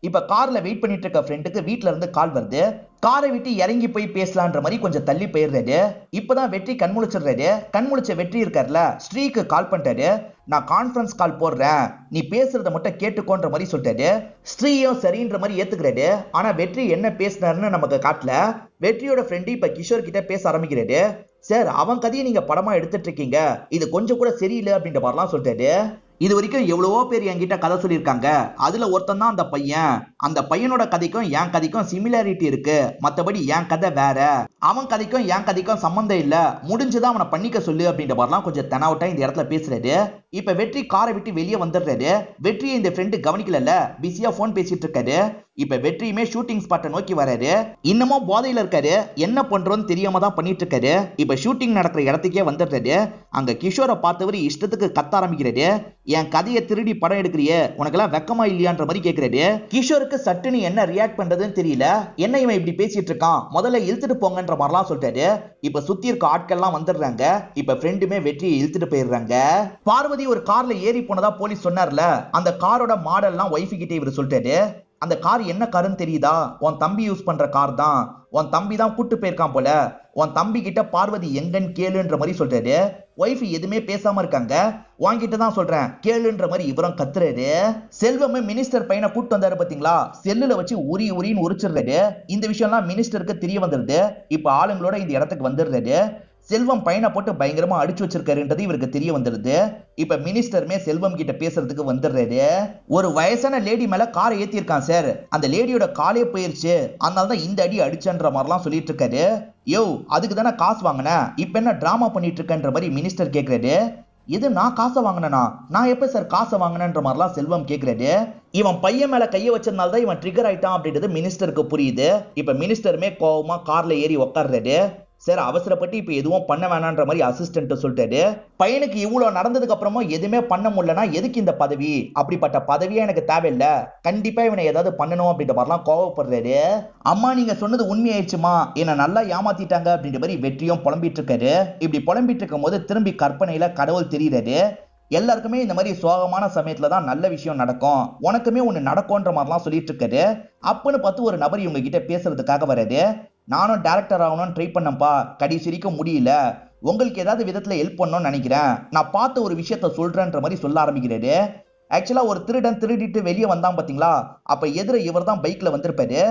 இப்ப கார்ல வெயிட் பண்ணிட்டு இருக்க ஃப்ரெண்டுக்கு வீட்ல இருந்து கால் வருது. காரை விட்டு இறங்கி போய் பேசலான்ற மாதிரி கொஞ்சம் தள்ளி போயிடுறாரு. இப்பதான் வெற்றி கண்முழிச்சிடுறாரு. கண்முழிச்ச வெற்றி இருக்காருல, ஸ்ரீக்கு கால் பண்ணிட்டாரு. நான் கான்ஃபரன்ஸ் கால் போடுறேன், நீ பேசுறத மட்டும் கேட்டுக்கோன்ற மாதிரி சொல்லிட்டாரு. ஸ்ரீயும் சரின்ற மாதிரி ஏத்துக்கிறாரு. ஆனா வெற்றி என்ன பேசினாருன்னு நமக்கு காட்டல. வெற்றியோட ஃப்ரெண்டு இப்ப கிஷோர் கிட்ட பேச ஆரம்பிக்கிறாரு. சார், அவன் கதையை நீங்க படமா எடுத்துட்டு இருக்கீங்க, இது கொஞ்சம் கூட சரியில்லை அப்படின்ற மாதிரிலாம் சொல்லிட்டாரு. இது வரைக்கும் எவ்வளவோ பேர் என்கிட்ட கதை சொல்லியிருக்காங்க. அதுல ஒருத்தன் தான் அந்த பையன். அந்த பையனோட கதைக்கும் என் கதைக்கும் சிமிலாரிட்டி இருக்கு. மத்தபடி என் கதை வேற. அவன் கதைக்கும் என் கதைக்கும் சம்பந்தம் இல்ல. முடிஞ்சுதான் அவனை பண்ணிக்க சொல்லு அப்படின்ற மாதிரிலாம் கொஞ்சம் தெனாவட்டா இந்த இடத்துல பேசுறாரு. இப்ப வெற்றி காரை விட்டு வெளியே வந்துடுறாரு. வெற்றியை இந்த ஃப்ரெண்டு கவனிக்கல, பிஸியா போன் பேசிட்டு இருக்காரு. இப்ப வெற்றியுமே ஷூட்டிங் ஸ்பாட்டை நோக்கி வராரு. இன்னமும் போதையில இருக்காரு. என்ன பண்றோன்னு தெரியாம தான் பண்ணிட்டு இருக்காரு. இப்ப ஷூட்டிங் நடக்கிற இடத்துக்கே வந்துடுறாரு. அங்க கிஷோரை பார்த்தவர் இஷ்டத்துக்கு கத்த ஆரம்பிக்கிறாரு. என் கதையை திருடி படம் எடுக்கிறியே, உனக்கெல்லாம் வெக்கமா இல்லையான்ற மாதிரி கேட்கிறாரு. கிஷோருக்கு சட்டுன்னு என்ன ரியாக்ட் பண்றதுன்னு தெரியல. என்ன இவன் இப்படி பேசிட்டு இருக்கான், முதல்ல இழுத்துட்டு போங்கன்ற மாதிரிலாம் சொல்லிட்டாரு. இப்ப சுத்தி இருக்க ஆட்கள்லாம் வந்துடுறாங்க. இப்ப ஃப்ரெண்டுமே வெற்றியை இழுத்துட்டு போயிடுறாங்க. பார்வதி ஒரு கார்ல ஏறி போனதா போலீஸ் சொன்னார்ல, அந்த காரோட மாடல்லாம் ஒய்ஃபு கிட்ட இவர் சொல்லிட்டாரு. அந்த கார் என்ன காருன்னு தெரியுதா, உன் தம்பி யூஸ் பண்ற கார் தான். உன் தம்பி தான் கூட்டு போயிருக்கான் போல. உன் தம்பி கிட்ட பார்வதி எங்கன்னு கேளுன்ற மாதிரி சொல்றாரு. ஒய்ஃப் எதுவுமே பேசாம இருக்காங்க. வாங்கிட்டு தான் சொல்றேன் கேளுன்ற மாதிரி இவரும் கத்துறாரு. செல்வமே மினிஸ்டர் பையனை கூட்டு வந்தாரு பாத்தீங்களா, செல்லுல வச்சு உரின்னு உரிச்சிடுறாரு. இந்த விஷயம்லாம் மினிஸ்டருக்கு தெரிய வந்துருது. இப்ப ஆளுங்களோட இந்த இடத்துக்கு வந்துடுறாரு. செல்வம் பையனை போட்டு பயங்கரமா அடிச்சு வச்சிருக்காருன்றது இவருக்கு தெரிய வந்துருது. இப்ப மினிஸ்டருமே செல்வம் கிட்ட பேசுறதுக்கு வந்துடுறாரு. ஒரு வயசான லேடி மேல காரை ஏத்திருக்கான் சார், அந்த லேடியோட காலே போயிருச்சு, அதனாலதான் இந்த அடி அடிச்சன்ற மாதிரிலாம் சொல்லிட்டு இருக்காரு. யோ, அதுக்கு தானே காசு வாங்கின, இப்ப என்ன டிராமா பண்ணிட்டு இருக்கன்ற மாதிரி மினிஸ்டர் கேக்குறாரு. இது நான் காசை வாங்கினா, நான் எப்ப சார் காசை வாங்கினன்ற மாதிரிலாம் செல்வம் கேக்குறாரு. இவன் பையன் மேல கைய வச்சதுனால்தான் இவன் ட்ரிகர் ஆயிட்டான் அப்படின்றது மினிஸ்டருக்கு புரியுது. இப்ப மினிஸ்டருமே கோவமா கார்ல ஏறி உட்கார்றாரு. சார், அவசரப்பட்டு இப்ப எதுவும் பண்ண வேணான்ற மாதிரி அசிஸ்டன்ட் சொல்லிட்டாரு. பையனுக்கு இவ்வளவு நடந்ததுக்கு அப்புறமா எதுவுமே பண்ண முடியலன்னா எதுக்கு இந்த பதவி, அப்படிப்பட்ட பதவியே எனக்கு தேவையில்ல, கண்டிப்பா இவனை ஏதாவது பண்ணணும் அப்படின்ற மாதிரிலாம் கோவப்படுறாரு. அம்மா, நீங்க சொன்னது உண்மையாயிடுச்சுமா, என்ன நல்லா ஏமாத்திட்டாங்க அப்படின்ற மாதிரி வெற்றியும் புலம்பிட்டு இருக்காரு. இப்படி புலம்பிட்டு இருக்கும் போது திரும்பி கற்பனையில கடவுள் தெரியுறாரு. எல்லாருக்குமே இந்த மாதிரி சோகமான சமயத்துல தான் நல்ல விஷயம் நடக்கும், உனக்குமே ஒண்ணு நடக்கும்ன்ற மாதிரிலாம் சொல்லிட்டு இருக்காரு. அப்பன்னு பார்த்து ஒரு நபர் இவங்க கிட்ட பேசுறதுக்காக வராது. நானும் டைரக்டர் ஆகணும்னு ட்ரை பண்ணப்பா, கடைசி வரைக்கும் முடியல, உங்களுக்கு ஏதாவது விதத்துல ஹெல்ப் பண்ணணும்னு நினைக்கிறேன், நான் பார்த்த ஒரு விஷயத்த சொல்றேன்ற மாதிரி சொல்ல ஆரம்பிக்கிறாரு. ஆக்சுவலா ஒரு திருடன் திருடிட்டு வெளியே வந்தான் பாத்தீங்களா, அப்ப எதிர இவர் தான் பைக்ல வந்திருப்பாரு.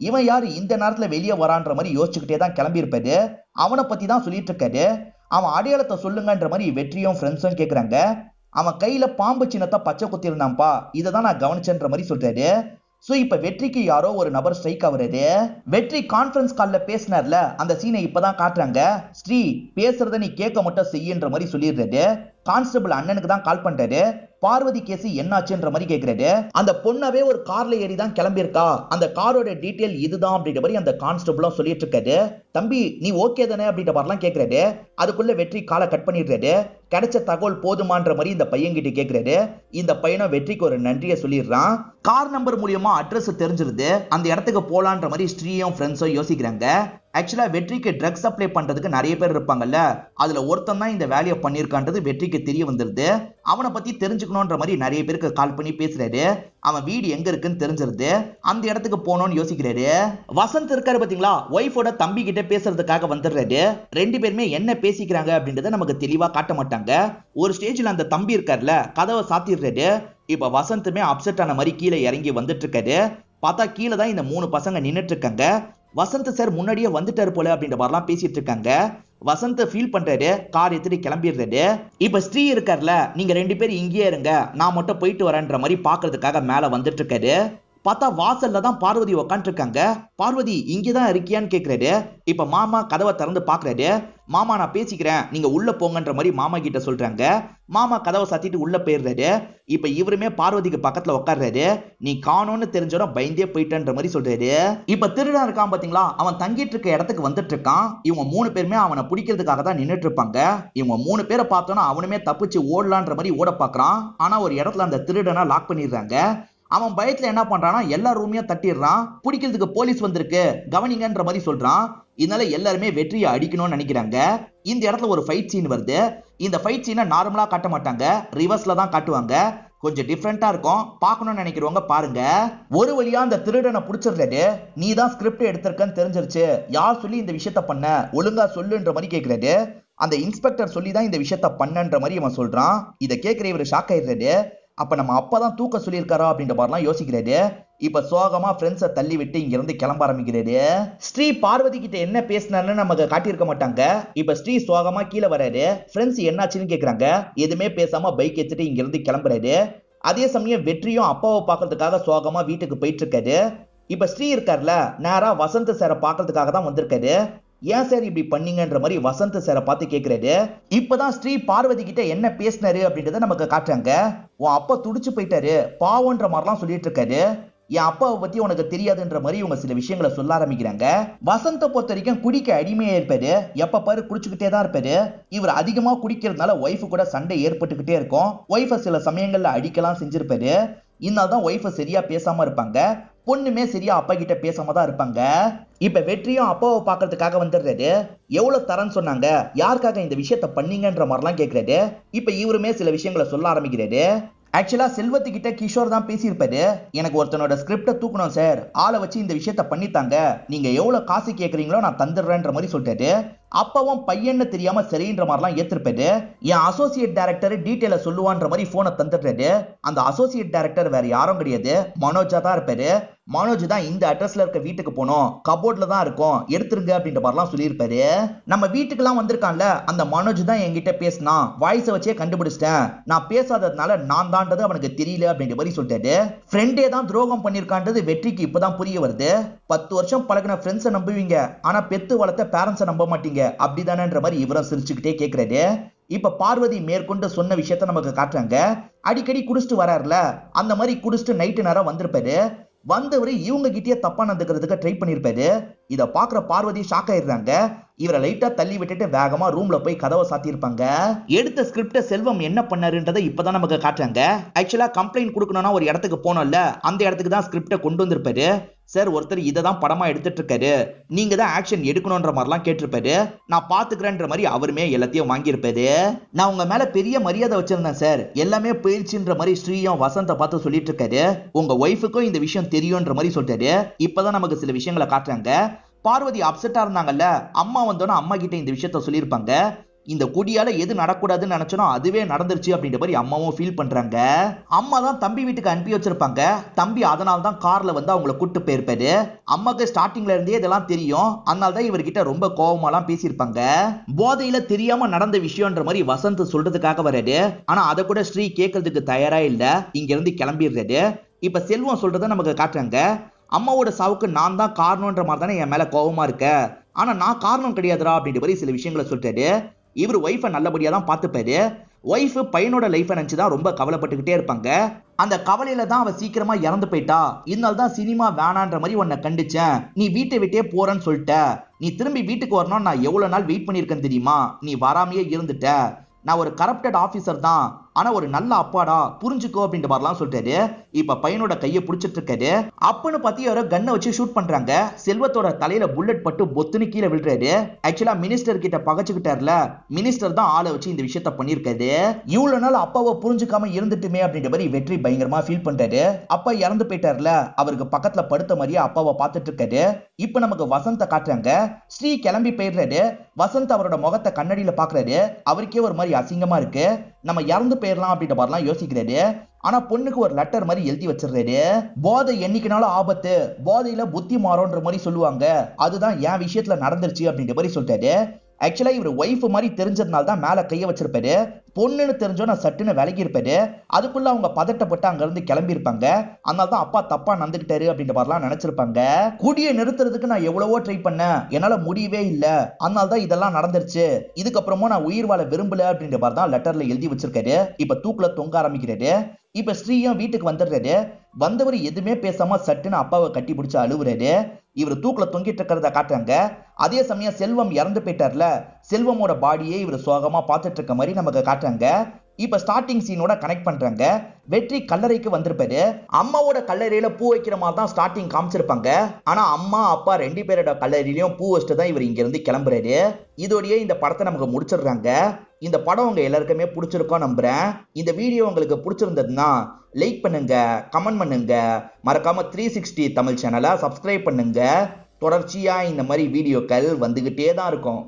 இவன் யாரு இந்த நேரத்துல வெளியே வரான்ற மாதிரி யோசிச்சுக்கிட்டே தான் கிளம்பி இருப்பாரு. அவனை பத்தி தான் சொல்லிட்டு இருக்காரு. அவன் அடையாளத்தை சொல்லுங்கன்ற மாதிரி வெற்றியும் ஃப்ரெண்ட்ஸும் கேக்குறாங்க. அவன் கையில பாம்பு சின்னத்தை பச்சை குத்தி இருந்தான்ப்பா, இதை தான் நான் கவனிச்சேன்ற மாதிரி சொல்றாரு. சோ இப்ப வெற்றிக்கு யாரோ ஒரு நபர் ஸ்ட்ரைக் ஆகுறது. வெற்றி கான்ஃபரன்ஸ் கால்ல பேசினார்ல, அந்த சீனை இப்பதான் காட்டுறாங்க. ஸ்ரீ பேசுறத நீ கேட்க மட்டும் செய்யுன்ற மாதிரி சொல்லிடுறது. கான்ஸ்டபிள் அண்ணனுக்கு தான் கால் பண்றாரு. பார்வதி கேஸ் என்னாச்சுன்ற மாதிரி கேக்குறாரு. அந்த பொண்ணாவே ஒரு கார்ல ஏறி தான் கிளம்பி இருக்கா, அந்த காரோட டீடைல் இதுதான் அப்படின்ற மாதிரி அந்த கான்ஸ்டபிளும் சொல்லிட்டு இருக்காரு. தம்பி நீ ஓகே தானே அப்படின்ற மாதிரிலாம் கேக்குறாரு. அதுக்குள்ள வெற்றி காலை கட் பண்ணிடுறாரு. கிடைச்ச தகவல் போதுமான்ற மாதிரி இந்த பையன் கிட்ட கேக்குறாரு. இந்த பையனும் வெற்றிக்கு ஒரு நன்றியை சொல்லிடுறான். கார் நம்பர் மூலியமா அட்ரஸ் தெரிஞ்சிருது. அந்த இடத்துக்கு போலான்ற மாதிரி ஸ்ரீயும் ஃப்ரெண்ட்ஸும் யோசிக்கிறாங்க. ஆக்சுவலா வெற்றிக்கு ட்ரக்ஸ் சப்ளை பண்றதுக்கு நிறைய பேர் இருப்பாங்கல்ல, அதுல ஒருத்தன் தான் இந்த வேலையை பண்ணிருக்கான்றது வெற்றிக்கு தெரிய வந்துருது. அவனை பத்தி தெரிஞ்சுக்கணும்ன்ற மாதிரி நிறைய பேருக்கு கால் பண்ணி பேசுறாரு. அவன் வீடு எங்க இருக்குன்னு தெரிஞ்சிருது. அந்த இடத்துக்கு போனோம்னு யோசிக்கிறாரு. வசந்த் இருக்காரு பாத்தீங்களா, ஒய்ஃபோட தம்பி கிட்ட பேசுறதுக்காக வந்துடுறாரு. ரெண்டு பேருமே என்ன பேசிக்கிறாங்க அப்படின்றத நமக்கு தெளிவா காட்ட மாட்டாங்க. ஒரு ஸ்டேஜ்ல அந்த தம்பி இருக்காருல, கதவை சாத்திடுறாரு. இப்ப வசந்துமே அப்செட் ஆன மாதிரி கீழே இறங்கி வந்துட்டு இருக்காரு. பார்த்தா கீழே தான் இந்த 3 பசங்க நின்னுட்டு இருக்காங்க. வசந்த் சார் முன்னாடியே வந்துட்டாரு போல அப்படின்ற மாதிரிலாம் பேசிட்டு இருக்காங்க. வசந்த் ஃபீல் பண்றாரு. கார் எடுத்துட்டு கிளம்பிடுறாரு. இப்ப ஸ்ரீ இருக்காருல, நீங்க 2 பேரும் இங்கேயே இருங்க, நான் மட்டும் போயிட்டு வரேன்ற மாதிரி பாக்குறதுக்காக மேல வந்துட்டு இருக்காரு. பார்த்தா வாசல்ல தான் பார்வதி உட்காந்து இருக்காங்க. பார்வதி இங்கதான் இருக்கியான்னு கேக்குறாரு. இப்ப மாமா கதவை திறந்து பாக்குறாரு. மாமா நான் பேசிக்கிறேன், நீங்க உள்ள போங்கன்ற மாதிரி மாமா கிட்ட சொல்றாங்க. மாமா கதவை சாத்திட்டு உள்ள போயிடுறாரு. இப்ப இவருமே பார்வதிக்கு பக்கத்துல உட்கார்றாரு. நீ காணோன்னு தெரிஞ்சோட பயந்தே போயிட்டன்ற மாதிரி சொல்றாரு. இப்ப திருடன் இருக்கான் பாத்தீங்களா, அவன் தங்கிட்டு இருக்க இடத்துக்கு வந்துட்டு இருக்கான். இவங்க 3 பேருமே அவனை பிடிக்கிறதுக்காக தான் நின்னுட்டு இருப்பாங்க. இவங்க 3 பேரை பார்த்தோன்னா அவனுமே தப்பிச்சு ஓடலான்ற மாதிரி ஓட பாக்குறான். ஆனா ஒரு இடத்துல அந்த திருடனை லாக் பண்ணிடுறாங்க. அவன் பயத்துல என்ன பண்றானா, எல்லா ரூமையும் தட்டிடுறான். பிடிக்கிறதுக்கு போலீஸ் வந்திருக்கு கவனிங்கன்ற மாதிரி சொல்றான். இதனால எல்லாருமே வெற்றியை அடிக்கணும்னு நினைக்கிறாங்க. இந்த இடத்துல ஒரு ஃபைட் சீன் வருது. இந்த ஃபைட் சீனை நார்மலா காட்ட மாட்டாங்க, ரிவர்ஸ்ல தான் காட்டுவாங்க. கொஞ்சம் டிஃப்ரெண்டா இருக்கும், பார்க்கணும்னு நினைக்கிறவங்க பாருங்க. ஒரு வழியா அந்த திருடனை பிடிச்சிடுறாரு. நீ தான் ஸ்கிரிப்ட் எடுத்திருக்கன்னு தெரிஞ்சிருச்சு, யார் சொல்லி இந்த விஷயத்த பண்ண, ஒழுங்கா சொல்லுன்ற மாதிரி கேட்கிறாரு. அந்த இன்ஸ்பெக்டர் சொல்லி தான் இந்த விஷயத்த பண்ணன்ற மாதிரி அவன் சொல்றான். இதை கேட்கிற இவர் ஷாக் ஆயிடுறாரு. அப்ப நம்ம அப்பதான் தூக்க சொல்லியிருக்காரா அப்படின்ற மாதிரிலாம் யோசிக்கிறாரு. இப்ப சோகமா ஃப்ரெண்ட்ஸை தள்ளி விட்டு இங்க இருந்து கிளம்ப ஆரம்பிக்கிறாரு. ஸ்ரீ பார்வதி கிட்ட என்ன பேசினான்னு நமக்கு காட்டியிருக்க மாட்டாங்க. இப்ப ஸ்ரீ சோகமா கீழே வராரு. ஃப்ரெண்ட்ஸ் என்னாச்சுன்னு கேக்குறாங்க. எதுவுமே பேசாம பைக் எடுத்துட்டு இங்க இருந்து கிளம்புறாரு. அதே சமயம் வெற்றியும் அப்பாவை பாக்குறதுக்காக சோகமா வீட்டுக்கு போயிட்டு இருக்காரு. இப்ப ஸ்ரீ இருக்காருல, நேரா வசந்த் சாரை பாக்குறதுக்காக தான் வந்திருக்காரு. ஏன் சார் இப்படி பண்ணீங்கன்ற மாதிரி வசந்த் சாரை பார்த்து கேட்கிறாரு. இப்பதான் ஸ்ரீ பார்வதி கிட்ட என்ன பேசினாரு அப்படின்றத நமக்கு காட்டுறாங்க. உன் அப்பா துடிச்சு போயிட்டாரு பாவன்ற மாதிரிலாம் சொல்லிட்டு இருக்காரு. என் அப்பாவை பத்தி உனக்கு தெரியாதுன்ற மாதிரி இவங்க சில விஷயங்களை சொல்ல ஆரம்பிக்கிறாங்க. வசந்த பொறுத்த வரைக்கும் குடிக்க அடிமையா இருப்பாரு. எப்ப பாரு குடிச்சுக்கிட்டே தான் இருப்பாரு. இவர் அதிகமா குடிக்கிறதுனால ஒய்ஃபு கூட சண்டை ஏற்பட்டுக்கிட்டே இருக்கும். ஒய்ஃபை சில சமயங்கள்ல அடிக்கலாம் செஞ்சிருப்பாரு. இதனால்தான் ஒய்ஃபை சரியா பேசாம இருப்பாங்க. பொண்ணுமே சரியா அப்பா கிட்ட பேசாம தான் இருப்பாங்க. இப்ப வெற்றியும் அப்பாவை பாக்குறதுக்காக வந்துடுறாரு. எவ்வளவு தரன்னு சொன்னாங்க, யாருக்காக இந்த விஷயத்த பண்ணீங்கன்ற மாதிரிலாம் கேட்கிறாரு. இப்ப இவருமே சில விஷயங்களை சொல்ல ஆரம்பிக்கிறாரு. ஆக்சுவலா செல்வத்துக்கிட்ட கிஷோர் தான் பேசியிருப்பாரு. எனக்கு ஒருத்தனோட ஸ்கிரிப்டை தூக்கணும் சார், ஆளை வச்சு இந்த விஷயத்த பண்ணித்தாங்க, நீங்க எவ்வளவு காசு கேட்கறீங்களோ நான் தந்துடுறேன்ற மாதிரி சொல்லிட்டாரு. அப்பவும் பையன்னு தெரியாம சரின்ற மாதிரிலாம் ஏத்திருப்பாரு. என் அசோசியேட் டைரக்டர் டீட்டெயில சொல்லுவான்ற மாதிரி போனை தந்துடுறாரு. அந்த அசோசியேட் டைரக்டர் வேற யாரும் கிடையாது, மனோஜா தான் இருப்பாரு. மனோஜ் தான் இந்த அட்ரஸ்ல இருக்க வீட்டுக்கு போனோம், கபோர்ட்ல தான் இருக்கும், எடுத்துருங்க அப்படின்ற மாதிரிலாம் சொல்லியிருப்பாரு. நம்ம வீட்டுக்கெல்லாம் வந்திருக்கான்ல அந்த மனோஜ் தான் என்கிட்ட பேசினான், வாய்ஸை வச்சே கண்டுபிடிச்சிட்டேன், நான் பேசாததுனால நான் தான்றது அவனுக்கு தெரியல அப்படின்ற மாதிரி சொல்லிட்டாரு. ஃப்ரெண்டே தான் துரோகம் பண்ணிருக்கான்றது வெற்றிக்கு இப்பதான் புரிய வருது. 10 வருஷம் பழகின ஃப்ரெண்ட்ஸை நம்புவீங்க, ஆனா பெத்து வளர்த்த பேரண்ட்ஸை நம்ப மாட்டீங்க அப்படிதானன்ற மாதிரி இவரும் சிரிச்சுக்கிட்டே கேட்கிறாரு. இப்ப பார்வதி மேற்கொண்டு சொன்ன விஷயத்த நமக்கு காட்டுறாங்க. அடிக்கடி குடிச்சிட்டு வராருல, அந்த மாதிரி குடிச்சிட்டு நைட்டு நேரம் வந்திருப்பாரு. வந்தவரு இவங்க கிட்டே தப்பா நடந்துக்கிறதுக்கு ட்ரை பண்ணிருப்பாரு. இத பாக்குற பார்வதி ஷாக் ஆயிடுறாங்க. இவரை லைட்டா தள்ளி விட்டுட்டு வேகமா ரூம்ல போய் கதவை சாத்திருப்பாங்க. எடுத்த ஸ்கிரிப்ட செல்வம் என்ன பண்ணாருன்றதை இப்பதான் நமக்கு காட்டுறாங்க. ஆக்சுவலா கம்ப்ளைண்ட் கொடுக்கணும்னா ஒரு இடத்துக்கு போனோம்ல, அந்த இடத்துக்கு தான் ஸ்கிரிப்ட கொண்டு வந்திருப்பாரு. சார் ஒருத்தர் இதை தான் படமா எடுத்துட்டு இருக்காரு, நீங்க தான் ஆக்ஷன் எடுக்கணும்ன்ற மாதிரிலாம் கேட்டிருப்பாரு. நான் பாத்துக்கிறேன்ற மாதிரி அவருமே எல்லாத்தையும் வாங்கியிருப்பாரு. நான் உங்க மேல பெரிய மரியாதை வச்சிருந்தேன் சார், எல்லாமே போயிடுச்சுன்ற மாதிரி ஸ்ரீயும் வசந்த பார்த்து சொல்லிட்டு இருக்காரு. உங்க ஒய்ஃபுக்கும் இந்த விஷயம் தெரியும்ன்ற மாதிரி சொல்லிட்டாரு. இப்பதான் நமக்கு சில விஷயங்களை காட்டுறாங்க. பார்வதி அப்செட்டா இருந்தாங்கல்ல, அம்மா வந்தோன்னா அம்மா கிட்ட இந்த விஷயத்த சொல்லியிருப்பாங்க. இந்த குடியால எது நடக்கூடாதுன்னு நினைச்சோம் அதுவே நடந்துருச்சு அப்படின்ற மாதிரி அம்மாவும் ஃபீல் பண்றாங்க. அம்மா தான் தம்பி வீட்டுக்கு அனுப்பி வச்சிருப்பாங்க. தம்பி அதனால தான் கார்ல வந்து அவங்கள கூட்டு போயிருப்பாரு. அம்மாக்கு ஸ்டார்டிங்ல இருந்தே இதெல்லாம் தெரியும், அதனால தான் இவர்கிட்ட ரொம்ப கோவமாலாம் பேசியிருப்பாங்க. போதையில தெரியாம நடந்த விஷயம்ன்ற மாதிரி வசந்த் சொல்றதுக்காக வராரு. ஆனா அதை கூட ஸ்ரீ கேட்கறதுக்கு தயாரா இல்ல, இங்க இருந்து கிளம்பிடுறாரு. இப்ப செல்வம் சொல்றதை நமக்கு காட்டுறாங்க. அம்மாவோட சாவுக்கு நான் தான் காரணம்ன்ற மாதிரி தானே என் மேல கோபமா இருக்க, ஆனா நான் காரணம் கிடையாதுடா அப்படின்ற மாதிரி சில விஷயங்களை சொல்லிட்டாரு. இவர் ஒய்ஃபை நல்லபடியா தான் பார்த்துப்பாரு. ஒய்ஃப் பையனோட லைஃபை நினைச்சுதான் ரொம்ப கவலைப்பட்டுக்கிட்டே இருப்பாங்க. அந்த கவலையில தான் அவ சீக்கிரமா இறந்து போயிட்டா. இதனால தான் சினிமா வேணான்ற மாதிரி உன்னை கண்டிச்சேன். நீ வீட்டை விட்டே போறேன்னு சொல்லிட்ட. நீ திரும்பி வீட்டுக்கு வரணும் நான் எவ்வளவு நாள் வெயிட் பண்ணியிருக்கேன் தெரியுமா? நீ வராமையே இருந்துட்ட. நான் ஒரு கரப்டட் ஆபீசர் தான், ஆனா ஒரு நல்ல அப்பாடா, புரிஞ்சுக்கோ அப்படின்ற மாதிரிலாம் சொல்லிட்டாரு. இப்ப பையனோட கையை பிடிச்சிட்டு இருக்காரு. அப்பன்னு பத்தி யாரோ கண்ணை வச்சு ஷூட் பண்றாங்க. செல்வத்தோட தலையில புல்லட் பட்டு பொத்துன்னு கீழே விழுறாரு. ஆக்சுவலா மினிஸ்டர் கிட்ட பகச்சுக்கிட்டார்ல, மினிஸ்டர் தான் ஆளை வச்சு இந்த விஷயத்த பண்ணிருக்காரு. இவ்வளவு நாள் அப்பாவை புரிஞ்சுக்காம இருந்துட்டுமே அப்படின்ற மாதிரி வெற்றி பயங்கரமா ஃபீல் பண்றாரு. அப்பா இறந்து போயிட்டார்ல, அவருக்கு பக்கத்துல படுத்த மாதிரியே அப்பாவை பார்த்துட்டு இருக்காரு. இப்ப நமக்கு வசந்த காட்டுறாங்க. ஸ்ரீ கிளம்பி போயிடுறாரு. வசந்த் அவரோட முகத்தை கண்ணடியில பாக்குறாரு. அவருக்கே ஒரு மாதிரி அசிங்கமா இருக்கு. நம்ம இறந்து போயிடலாம் அப்படின்ற மாதிரிலாம் யோசிக்கிறாரு. ஆனா பொண்ணுக்கு ஒரு லெட்டர் மாதிரி எழுதி வச்சிருக்காரு. போதை என்னைக்குனாலும் ஆபத்து, போதையில புத்தி மாறோன்ற மாதிரி சொல்லுவாங்க, அதுதான் என் விஷயத்துல நடந்துருச்சு அப்படின்ற மாதிரி சொல்லிட்டாரு. ஆக்சுவலா இவர் ஒய்ஃப் மாதிரி தெரிஞ்சதுனால தான் மேல கைய வச்சிருப்பாரு. பொண்ணுன்னு தெரிஞ்சோ நான் சட்டுன்னு விலகி இருப்பாரு. அதுக்குள்ள அவங்க பதட்டப்பட்டு அங்க இருந்து கிளம்பி இருப்பாங்க. அதனால தான் அப்பா தப்பா நடந்துகிட்டாரு அப்படின்ற மாதிரிலாம் நினைச்சிருப்பாங்க. குடியை நிறுத்துறதுக்கு நான் எவ்வளவோ ட்ரை பண்ணேன், என்னால முடியவே இல்லை, அதனால தான் இதெல்லாம் நடந்துருச்சு. இதுக்கப்புறமும் நான் உயிர் வாழ விரும்பல அப்படின்ற மாதிரி தான் லெட்டர்ல எழுதி வச்சிருக்காரு. இப்ப தூக்குல தொங்க ஆரம்பிக்கிறாரு. இப்ப ஸ்ரீயும் வீட்டுக்கு வந்துடுறாரு. வந்தவர் எதுவுமே பேசாம சட்டுன்னு அப்பாவை கட்டி பிடிச்சு அழுவுறாரு. இவர் தூக்குல தொங்கிட்டு இருக்கிறத காட்டுறாங்க. அதே சமயம் செல்வம் இறந்து போயிட்டார்ல, செல்வமோட பாடியே இவர் சோகமா பார்த்துட்டு இருக்க மாதிரி நமக்கு காட்டுறாங்க. இப்ப ஸ்டார்டிங் சீனோட கனெக்ட் பண்றாங்க. வெற்றி கல்லறைக்கு வந்திருப்பாரு. அம்மாவோட கல்லறையில பூ வைக்கிற மாதிரி தான் ஸ்டார்டிங் காமிச்சிருப்பாங்க. ஆனா அம்மா அப்பா ரெண்டு பேரோட கல்லறையிலயும் பூ வச்சுட்டு தான் இவர் இங்க இருந்து கிளம்புறாரு. இதோடய இந்த படத்தை நமக்கு முடிச்சிடுறாங்க. இந்த படம் உங்க எல்லாருக்குமே பிடிச்சிருக்கோம் நம்புறேன். இந்த வீடியோ உங்களுக்கு பிடிச்சிருந்ததுன்னா லைக் பண்ணுங்க, கமெண்ட் பண்ணுங்க, மறக்காம 360 தமிழ் சேனலை சப்ஸ்கிரைப் பண்ணுங்க. தொடர்ச்சியா இந்த மாதிரி வீடியோக்கள் வந்துகிட்டே தான் இருக்கும்.